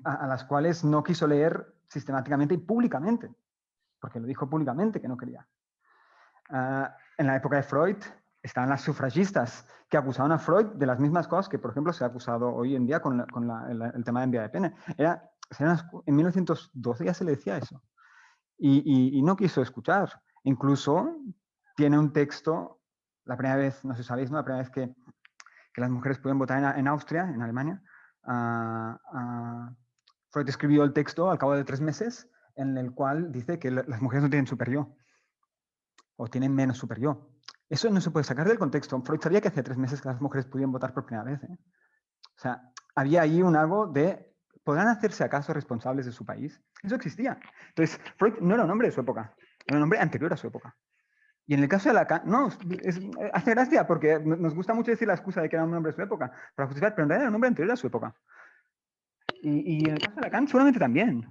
a las cuales no quiso leer sistemáticamente y públicamente, porque lo dijo públicamente que no quería. En la época de Freud estaban las sufragistas que acusaban a Freud de las mismas cosas que, por ejemplo, se ha acusado hoy en día con el tema de envía de pene. En 1912 ya se le decía eso. Y no quiso escuchar. Incluso tiene un texto, la primera vez, no sé si sabéis, ¿no? La primera vez que las mujeres pueden votar en Austria, en Alemania, Freud escribió el texto al cabo de 3 meses en el cual dice que las mujeres no tienen super-yo o tienen menos super-yo. Eso no se puede sacar del contexto. Freud sabía que hace 3 meses que las mujeres podían votar por primera vez. O sea, había ahí un algo de, ¿podrán hacerse acaso responsables de su país? Eso existía. Entonces, Freud no era un hombre de su época, era un hombre anterior a su época. Y en el caso de Lacan, no, hace gracia porque nos gusta mucho decir la excusa de que era un hombre de su época para justificar, pero en realidad era un hombre anterior a su época. Y en el caso de Lacan seguramente también.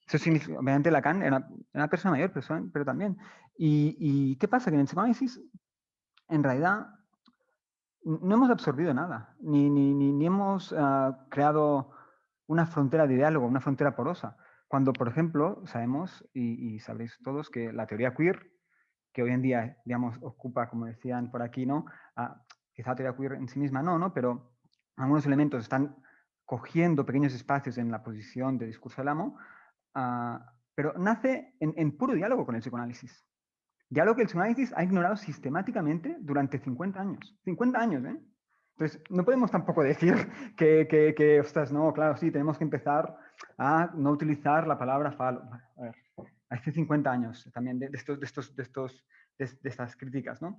Eso significa, obviamente Lacan era una persona mayor, pero también. ¿Y qué pasa? Que en el psicoanálisis, en realidad, no hemos absorbido nada, ni hemos creado una frontera de diálogo, una frontera porosa. Cuando, por ejemplo, sabemos, y sabréis todos, que la teoría queer, que hoy en día, digamos, ocupa, como decían por aquí, ¿no? Quizá la teoría queer en sí misma no, pero algunos elementos están cogiendo pequeños espacios en la posición de discurso del amo, pero nace en puro diálogo con el psicoanálisis. Diálogo que el psicoanálisis ha ignorado sistemáticamente durante 50 años. 50 años, ¿eh? Entonces, no podemos tampoco decir que ostras, no, claro, sí, tenemos que empezar a no utilizar la palabra falo. A ver, hace 50 años también de estas críticas, ¿no?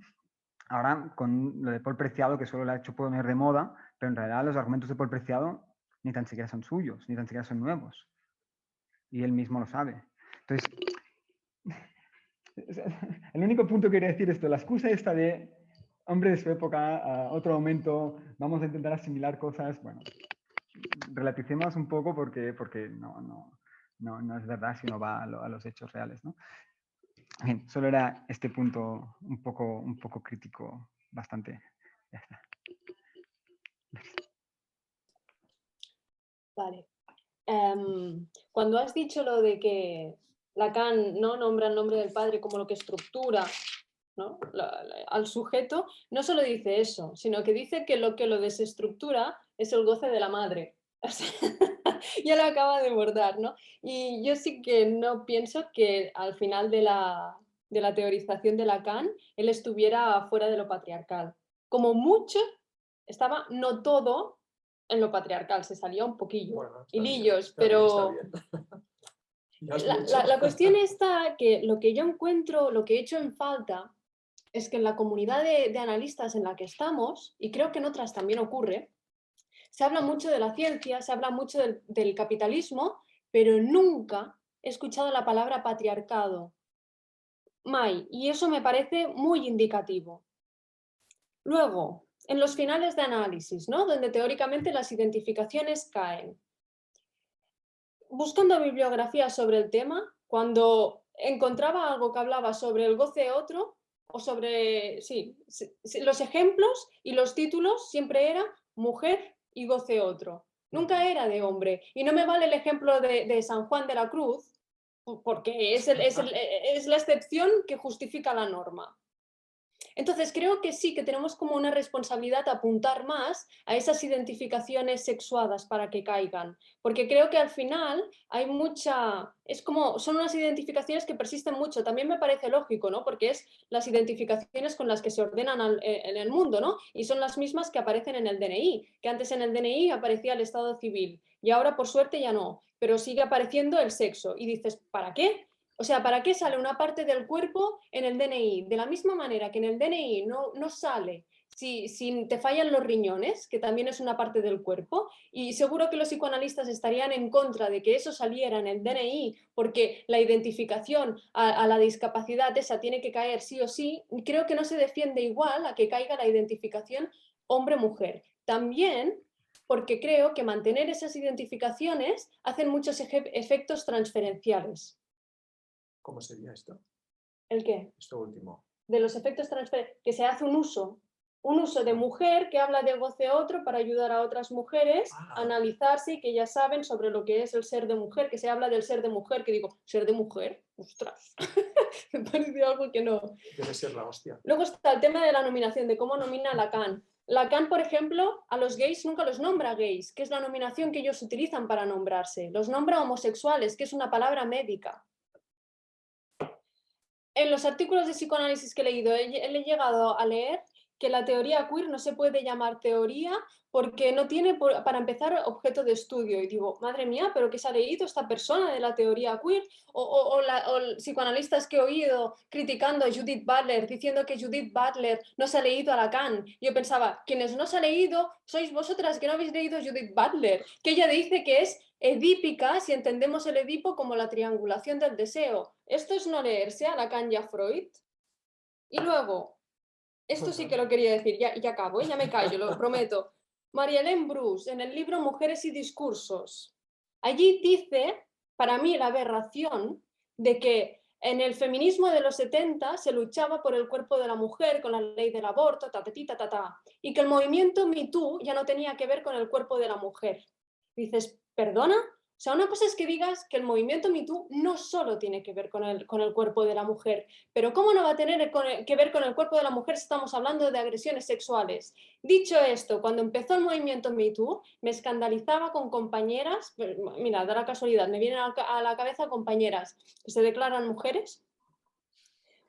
Ahora, con lo de Paul Preciado, que solo lo ha hecho poner de moda, pero en realidad los argumentos de Paul Preciado ni tan siquiera son suyos, ni tan siquiera son nuevos. Y él mismo lo sabe. Entonces, el único punto que quería decir es esto, la excusa esta de hombre de su época, a otro momento, vamos a intentar asimilar cosas, bueno, relativicemos un poco porque no es verdad si uno va a los hechos reales, ¿no? Bien, solo era este punto un poco crítico, bastante. Ya está. Vale. Cuando has dicho lo de que Lacan no nombra el nombre del padre como lo que estructura, ¿no? Al sujeto, no solo dice eso, sino que dice que lo desestructura es el goce de la madre. O sea, ya lo acaba de bordar, ¿no? Y yo sí que no pienso que al final de la teorización de Lacan él estuviera fuera de lo patriarcal. Como mucho, estaba, no todo, en lo patriarcal, se salía un poquillo, Bueno, hilillos, está bien, pero está bien. Ya es la cuestión está que lo que yo encuentro, lo que he hecho en falta, es que en la comunidad de analistas en la que estamos, y creo que en otras también ocurre, se habla mucho de la ciencia, se habla mucho del capitalismo, pero nunca he escuchado la palabra patriarcado. Mai, y eso me parece muy indicativo. Luego, en los finales de análisis, ¿no? Donde teóricamente las identificaciones caen. Buscando bibliografía sobre el tema, cuando encontraba algo que hablaba sobre el goce otro, o sobre, sí, los ejemplos y los títulos siempre era mujer y goce otro. Nunca era de hombre. Y no me vale el ejemplo de San Juan de la Cruz, porque es la excepción que justifica la norma. Entonces, creo que sí, que tenemos como una responsabilidad apuntar más a esas identificaciones sexuadas para que caigan, porque creo que al final hay mucha, es como, son unas identificaciones que persisten mucho, también me parece lógico, ¿no? Porque es las identificaciones con las que se ordenan en el mundo, ¿no? Y son las mismas que aparecen en el DNI, que antes en el DNI aparecía el estado civil y ahora por suerte ya no, pero sigue apareciendo el sexo y dices, ¿para qué? O sea, ¿para qué sale una parte del cuerpo en el DNI? De la misma manera que en el DNI no sale si te fallan los riñones, que también es una parte del cuerpo, y seguro que los psicoanalistas estarían en contra de que eso saliera en el DNI, porque la identificación a la discapacidad esa tiene que caer sí o sí, creo que no se defiende igual a que caiga la identificación hombre-mujer. También porque creo que mantener esas identificaciones hacen muchos efectos transferenciales. ¿Cómo sería esto? ¿El qué? Esto último. De los efectos transferenciales, que se hace un uso de mujer que habla de goce otro para ayudar a otras mujeres a analizarse y que ya saben sobre lo que es el ser de mujer, que se habla del ser de mujer, que digo, ¿ser de mujer? ¡Ostras! Me parece algo que no. Debe ser la hostia. Luego está el tema de la nominación, de cómo nomina Lacan. Lacan, por ejemplo, a los gays nunca los nombra gays, que es la nominación que ellos utilizan para nombrarse. Los nombra homosexuales, que es una palabra médica. En los artículos de psicoanálisis que he leído, he llegado a leer que la teoría queer no se puede llamar teoría porque no tiene, para empezar, objeto de estudio. Y digo, madre mía, ¿pero qué se ha leído esta persona de la teoría queer? O psicoanalistas que he oído criticando a Judith Butler, diciendo que Judith Butler no se ha leído a Lacan. Yo pensaba, quienes no se ha leído sois vosotras que no habéis leído Judith Butler, que ella dice que es edípica si entendemos el Edipo como la triangulación del deseo. Esto es no leerse a Lacan y a Freud. Y luego, esto sí que lo quería decir, ya acabo, ya me callo, lo prometo. Marie-Hélène Bruce, en el libro Mujeres y Discursos, allí dice, para mí, la aberración de que en el feminismo de los 70 se luchaba por el cuerpo de la mujer con la ley del aborto, y que el movimiento Me Too ya no tenía que ver con el cuerpo de la mujer. Dices, ¿perdona? O sea, una cosa es que digas que el movimiento Me Too no solo tiene que ver con el cuerpo de la mujer, pero ¿cómo no va a tener que ver con el cuerpo de la mujer si estamos hablando de agresiones sexuales? Dicho esto, cuando empezó el movimiento Me Too, me escandalizaba con compañeras, mira, da la casualidad, me vienen a la cabeza compañeras que se declaran mujeres,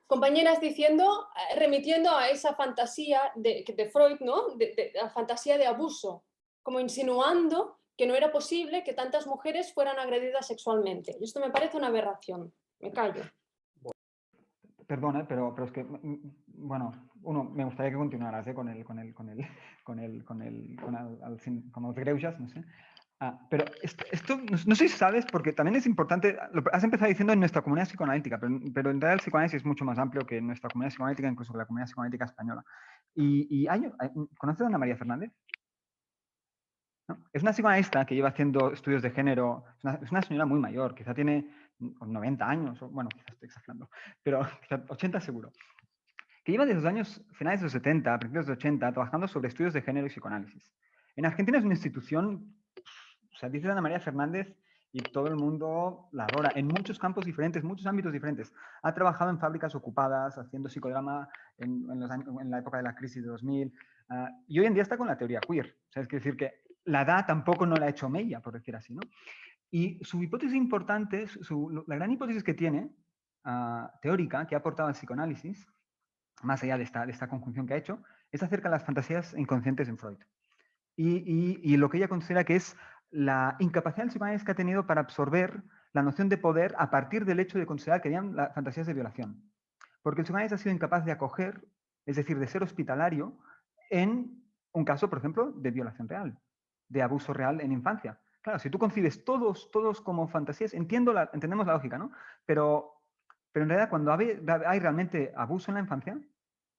compañeras diciendo, remitiendo a esa fantasía de Freud, ¿no? De la fantasía de abuso, como insinuando que no era posible que tantas mujeres fueran agredidas sexualmente. Y esto me parece una aberración. Me callo. Perdona, pero es que, bueno, me gustaría que continuaras con los greujas, no sé. Pero esto no sé si sabes, porque también es importante, has empezado diciendo en nuestra comunidad psicoanalítica, pero en realidad el psicoanálisis es mucho más amplio que nuestra comunidad psicoanalítica, incluso que la comunidad psicoanalítica española. ¿Conoces a Ana María Fernández? ¿No? Es una psicoanalista que lleva haciendo estudios de género, es una señora muy mayor, quizá tiene 90 años, bueno, quizás estoy exagerando, pero quizá 80 seguro, que lleva desde los años finales de los 70, a principios de los 80, trabajando sobre estudios de género y psicoanálisis. En Argentina es una institución, o sea, dice Ana María Fernández y todo el mundo la adora, en muchos campos diferentes, muchos ámbitos diferentes. Ha trabajado en fábricas ocupadas, haciendo psicodrama en la época de la crisis de 2000, y hoy en día está con la teoría queer. O sea, es decir, que la edad tampoco no la ha hecho mella, por decir así, ¿no? Y su hipótesis importante, la gran hipótesis que tiene, teórica, que ha aportado al psicoanálisis, más allá de esta conjunción que ha hecho, es acerca de las fantasías inconscientes en Freud. Y lo que ella considera que es la incapacidad del psicoanálisis que ha tenido para absorber la noción de poder a partir del hecho de considerar que eran fantasías de violación. Porque el psicoanálisis ha sido incapaz de acoger, es decir, de ser hospitalario en un caso, por ejemplo, de violación real, de abuso real en infancia. Claro, si tú concibes todos como fantasías, entendemos la lógica, ¿no? Pero en realidad cuando hay realmente abuso en la infancia,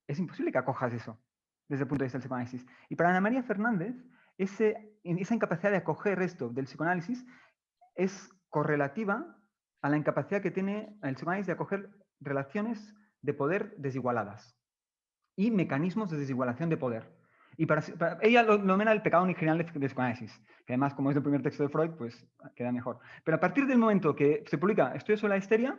es imposible que acojas eso desde el punto de vista del psicoanálisis. Y para Ana María Fernández, esa incapacidad de acoger esto del psicoanálisis es correlativa a la incapacidad que tiene el psicoanálisis de acoger relaciones de poder desigualadas y mecanismos de desigualación de poder. Y para ella lo denomina el pecado original de psicoanálisis, que además, como es el primer texto de Freud, pues queda mejor. Pero a partir del momento que se publica Estudios sobre la histeria,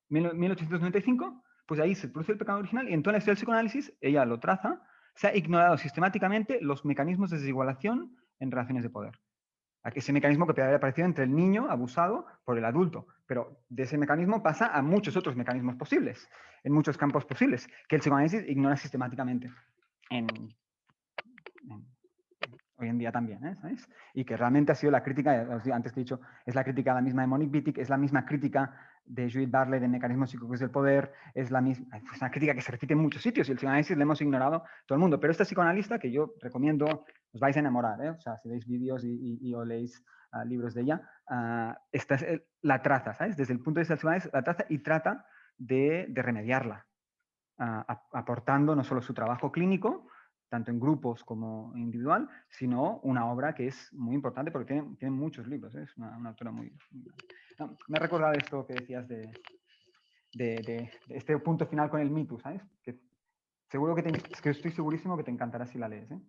1895, pues ahí se produce el pecado original y en toda la historia del psicoanálisis, ella lo traza, se ha ignorado sistemáticamente los mecanismos de desigualación en relaciones de poder. Ese mecanismo que había aparecido entre el niño abusado por el adulto, pero de ese mecanismo pasa a muchos otros mecanismos posibles, en muchos campos posibles, que el psicoanálisis ignora sistemáticamente hoy en día también, ¿sabes? Y que realmente ha sido la crítica, antes que he dicho, es la crítica la misma de Monique Wittig, es la misma crítica de Judith Butler de Mecanismos Psíquicos del Poder, es una crítica que se repite en muchos sitios y el psicoanálisis le hemos ignorado todo el mundo. Pero esta psicoanalista, que yo recomiendo, os vais a enamorar, o sea, si veis vídeos y o leéis libros de ella, la traza, ¿sabes? Desde el punto de vista del psicoanálisis, la traza y trata de remediarla, aportando no solo su trabajo clínico, tanto en grupos como individual, sino una obra que es muy importante porque tiene muchos libros, es una autora muy... No, me he recordado esto que decías de este punto final con el Me Too, ¿sabes? Que seguro que estoy segurísimo que te encantará si la lees, ¿eh?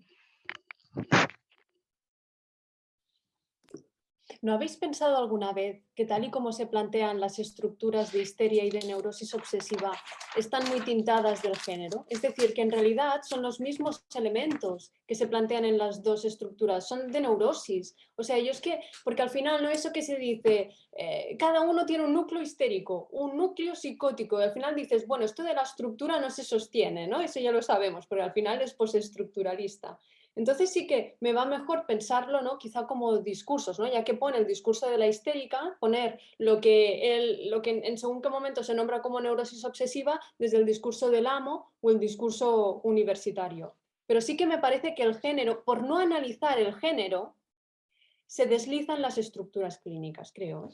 ¿No habéis pensado alguna vez que tal y como se plantean las estructuras de histeria y de neurosis obsesiva están muy tintadas del género? Es decir, que en realidad son los mismos elementos que se plantean en las dos estructuras, son de neurosis. O sea, yo es que, porque al final no eso que se dice, cada uno tiene un núcleo histérico, un núcleo psicótico, y al final dices, bueno, esto de la estructura no se sostiene, ¿no? Eso ya lo sabemos, pero al final es postestructuralista. Entonces sí que me va mejor pensarlo, ¿no? Quizá como discursos, ¿no? Ya que pone el discurso de la histérica, poner lo que en según qué momento se nombra como neurosis obsesiva desde el discurso del amo o el discurso universitario. Pero sí que me parece que el género, por no analizar el género, se deslizan las estructuras clínicas, creo.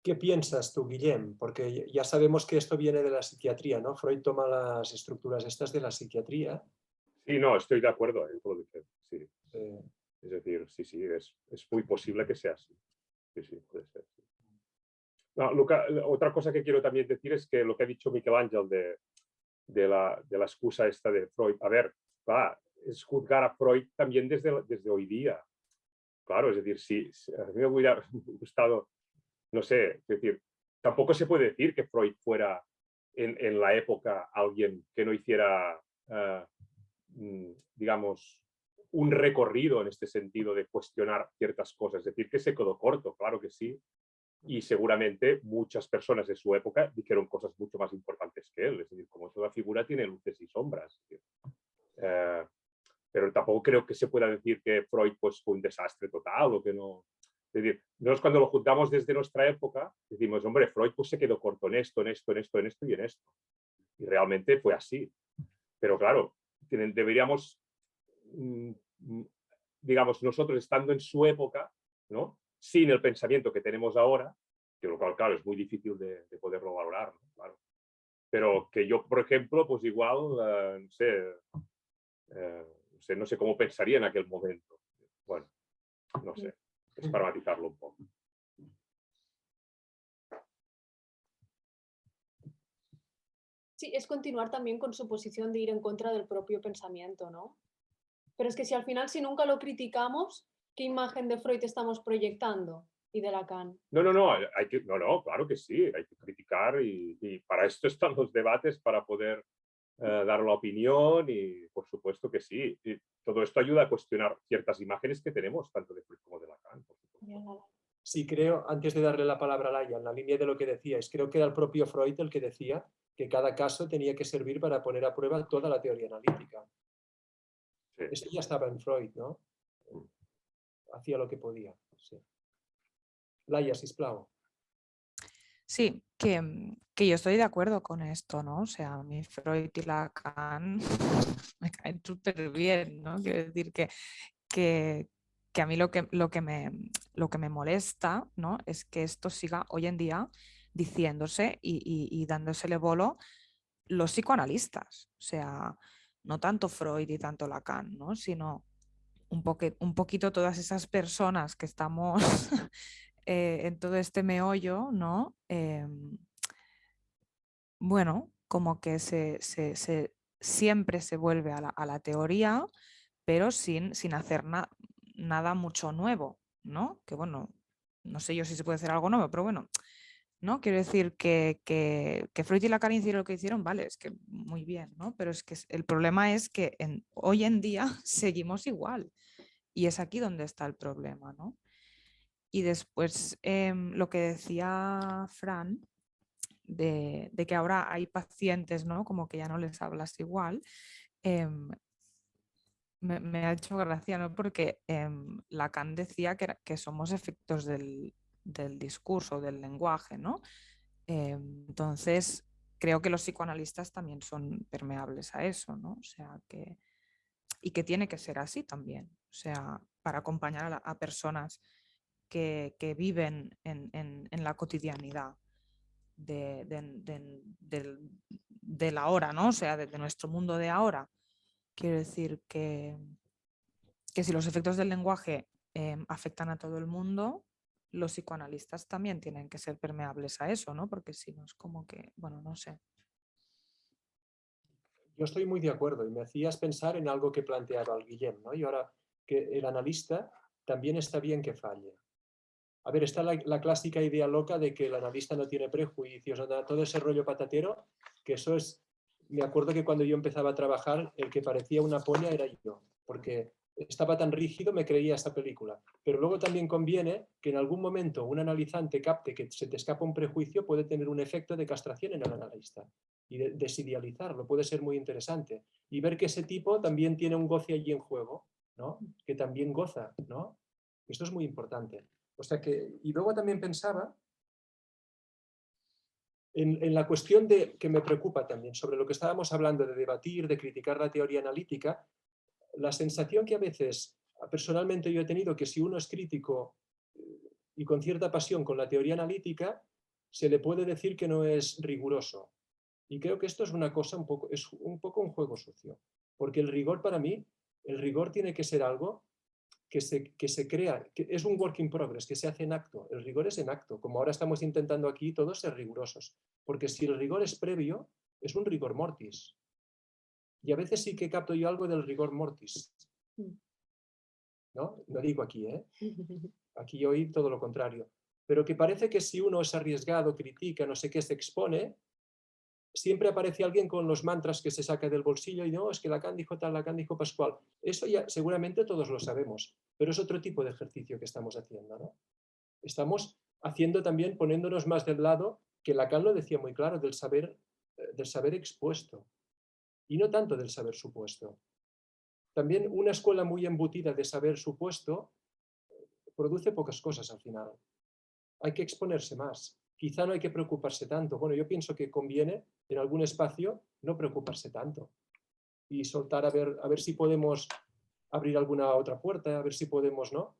¿Qué piensas tú, Guillem? Porque ya sabemos que esto viene de la psiquiatría, ¿no? Freud toma las estructuras estas de la psiquiatría. Sí, no, estoy de acuerdo con lo que dices. Sí. eh, Es decir, sí, es muy posible que sea así. Sí, puede ser. Sí. No, Luca, otra cosa que quiero también decir es que lo que ha dicho Miquel Ángel de la excusa esta de Freud, a ver, va, es juzgar a Freud también desde hoy día. Claro, es decir, si a mí me hubiera gustado, no sé, es decir, tampoco se puede decir que Freud fuera en la época alguien que no hiciera, digamos, un recorrido en este sentido de cuestionar ciertas cosas. Es decir, que se quedó corto, claro que sí. Y seguramente muchas personas de su época dijeron cosas mucho más importantes que él. Es decir, como toda figura tiene luces y sombras. Pero tampoco creo que se pueda decir que Freud pues, fue un desastre total o que no. Es decir, nosotros cuando lo juntamos desde nuestra época, decimos, hombre, Freud pues, se quedó corto en esto y en esto. Y realmente fue así. Pero claro, deberíamos, digamos, nosotros estando en su época, ¿no? Sin el pensamiento que tenemos ahora, que lo cual, claro, es muy difícil de poderlo valorar, ¿no? Claro. Pero que yo, por ejemplo, pues igual, no sé cómo pensaría en aquel momento. Bueno, no sé, es para matizarlo un poco. Sí, es continuar también con su posición de ir en contra del propio pensamiento, ¿no? Pero es que si al final, si nunca lo criticamos, ¿qué imagen de Freud estamos proyectando? Y de Lacan. No, claro que sí, hay que criticar y para esto están los debates, para poder dar la opinión y por supuesto que sí. Y todo esto ayuda a cuestionar ciertas imágenes que tenemos, tanto de Freud como de Lacan. Por supuesto. Sí, creo, antes de darle la palabra a Laia, en la línea de lo que decíais, creo que era el propio Freud el que decía que cada caso tenía que servir para poner a prueba toda la teoría analítica. Sí. Eso ya estaba en Freud, ¿no? Hacía lo que podía. Sí. Laia, sisplau. Sí, que yo estoy de acuerdo con esto, ¿no? O sea, a mí Freud y Lacan me caen súper bien, ¿no? Quiero decir que a mí lo que me molesta, ¿no? Es que esto siga hoy en día diciéndose y dándosele bolo los psicoanalistas. O sea, no tanto Freud y tanto Lacan, ¿no? Sino un poquito todas esas personas que estamos en todo este meollo, ¿no? Bueno, como que siempre se vuelve a la teoría, pero sin hacer nada mucho nuevo, ¿no? Que bueno, no sé yo si se puede hacer algo nuevo, pero bueno, ¿no? Quiero decir que Freud y Lacan hicieron lo que hicieron, vale, es que muy bien, ¿no? Pero es que el problema es que hoy en día seguimos igual y es aquí donde está el problema, ¿no? Y después lo que decía Fran, de que ahora hay pacientes, ¿no? Como que ya no les hablas igual, me ha hecho gracia, ¿no? Porque Lacan decía que somos efectos del discurso, del lenguaje, ¿no? Entonces, creo que los psicoanalistas también son permeables a eso, ¿no? O sea, y que tiene que ser así también, o sea, para acompañar a personas que viven en la cotidianidad de la hora, ¿no? O sea, de nuestro mundo de ahora. Quiero decir que si los efectos del lenguaje afectan a todo el mundo, los psicoanalistas también tienen que ser permeables a eso, ¿no? Porque si no es como que, bueno, no sé. Yo estoy muy de acuerdo y me hacías pensar en algo que planteaba el Guillem, ¿no? Y ahora que el analista también está bien que falle. A ver, está la clásica idea loca de que el analista no tiene prejuicios, todo ese rollo patatero, que eso es... Me acuerdo que cuando yo empezaba a trabajar, el que parecía una polla era yo, porque estaba tan rígido, me creía esta película. Pero luego también conviene que en algún momento un analizante capte que se te escapa un prejuicio, puede tener un efecto de castración en el analista y desidealizarlo, puede ser muy interesante. Y ver que ese tipo también tiene un goce allí en juego, ¿no? Que también goza, ¿no? Esto es muy importante. O sea que, y luego también pensaba en la cuestión que me preocupa también, sobre lo que estábamos hablando de debatir, de criticar la teoría analítica, la sensación que a veces, personalmente yo he tenido, que si uno es crítico y con cierta pasión con la teoría analítica, se le puede decir que no es riguroso. Y creo que esto es una cosa es un poco un juego sucio, porque el rigor para mí, el rigor tiene que ser algo que se crea, que es un work in progress, que se hace en acto. El rigor es en acto, como ahora estamos intentando aquí todos ser rigurosos. Porque si el rigor es previo, es un rigor mortis. Y a veces sí que capto yo algo del rigor mortis. ¿No? No digo aquí, ¿eh? Aquí yo oí todo lo contrario. Pero que parece que si uno es arriesgado, critica, no sé qué, se expone, siempre aparece alguien con los mantras que se saca del bolsillo y no, es que Lacan dijo tal, Lacan dijo Pascual. Eso ya seguramente todos lo sabemos, pero es otro tipo de ejercicio que estamos haciendo, ¿no? Estamos haciendo también, poniéndonos más del lado, que Lacan lo decía muy claro, del saber expuesto, y no tanto del saber supuesto. También una escuela muy embutida de saber supuesto produce pocas cosas al final. Hay que exponerse más. Quizá no hay que preocuparse tanto. Bueno, yo pienso que conviene en algún espacio no preocuparse tanto y soltar a ver si podemos abrir alguna otra puerta, a ver si podemos, ¿no?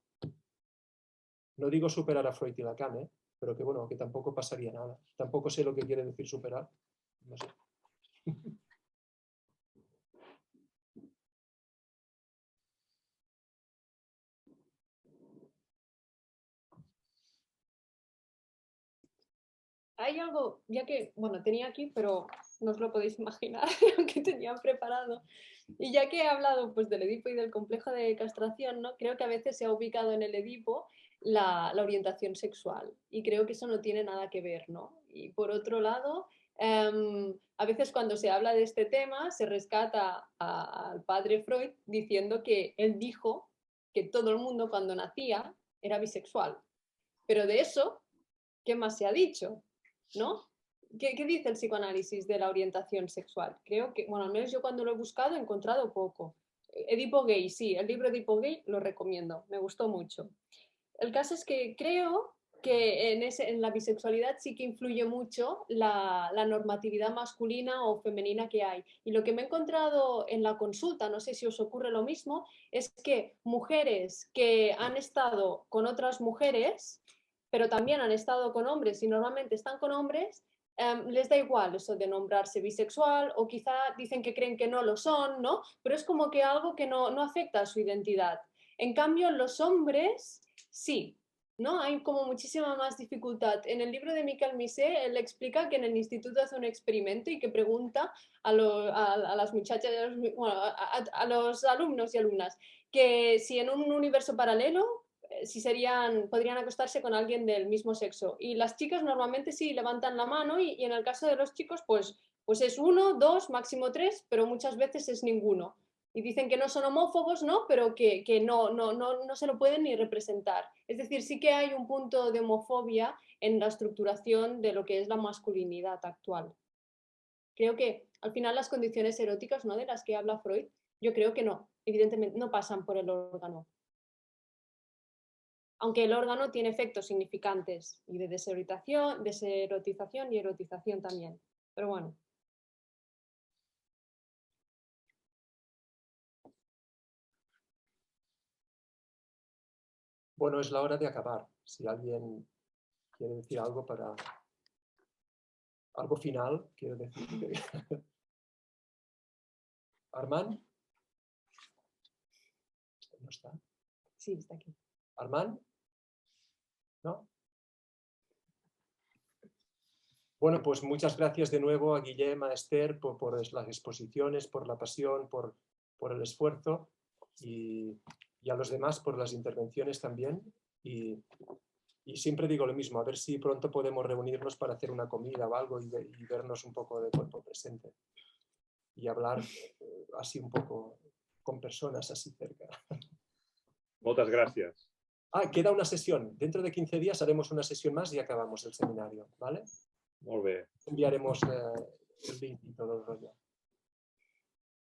No digo superar a Freud y Lacan, ¿eh? Pero que bueno, que tampoco pasaría nada. Tampoco sé lo que quiere decir superar. No sé. Hay algo, ya que, bueno, tenía aquí, pero no os lo podéis imaginar, aunque tenía preparado. Y ya que he hablado pues, del Edipo y del complejo de castración, ¿no? Creo que a veces se ha ubicado en el Edipo la orientación sexual. Y creo que eso no tiene nada que ver, ¿no? Y por otro lado, a veces cuando se habla de este tema, se rescata al padre Freud diciendo que él dijo que todo el mundo cuando nacía era bisexual. Pero de eso, ¿qué más se ha dicho? ¿No? ¿Qué dice el psicoanálisis de la orientación sexual? Creo que, bueno, al menos yo cuando lo he buscado he encontrado poco. Edipo Gay, sí, el libro Edipo Gay lo recomiendo, me gustó mucho. El caso es que creo que en la bisexualidad sí que influye mucho la normatividad masculina o femenina que hay. Y lo que me he encontrado en la consulta, no sé si os ocurre lo mismo, es que mujeres que han estado con otras mujeres, pero también han estado con hombres y normalmente están con hombres, les da igual eso de nombrarse bisexual o quizá dicen que creen que no lo son, ¿no? Pero es como que algo que no afecta a su identidad. En cambio, los hombres sí, ¿no? Hay como muchísima más dificultad. En el libro de Miquel Misé, él explica que en el instituto hace un experimento y que pregunta a las muchachas, a los alumnos y alumnas, que si en un universo paralelo, si podrían acostarse con alguien del mismo sexo. Y las chicas normalmente sí levantan la mano y en el caso de los chicos, pues es 1, 2, máximo 3, pero muchas veces es ninguno. Y dicen que no son homófobos, ¿no? Pero que no se lo pueden ni representar. Es decir, sí que hay un punto de homofobia en la estructuración de lo que es la masculinidad actual. Creo que al final las condiciones eróticas, ¿no? De las que habla Freud, yo creo que no, evidentemente no pasan por el órgano. Aunque el órgano tiene efectos significantes y de deserotización y erotización también. Pero bueno. Bueno, es la hora de acabar. Si alguien quiere decir algo para... Algo final, quiero decir. ¿Armand? ¿No está? Sí, está aquí. ¿Armand? ¿No? Bueno, pues muchas gracias de nuevo a Guillem, a Esther, por las exposiciones, por la pasión, por el esfuerzo. Y y a los demás por las intervenciones también. Y siempre digo lo mismo, a ver si pronto podemos reunirnos para hacer una comida o algo y vernos un poco de cuerpo presente. Y hablar así un poco con personas así cerca. Moltes gràcies. Ah, queda una sesión. Dentro de 15 días haremos una sesión más y acabamos el seminario, ¿vale? Molt bé. Enviaremos el link y todo el rollo.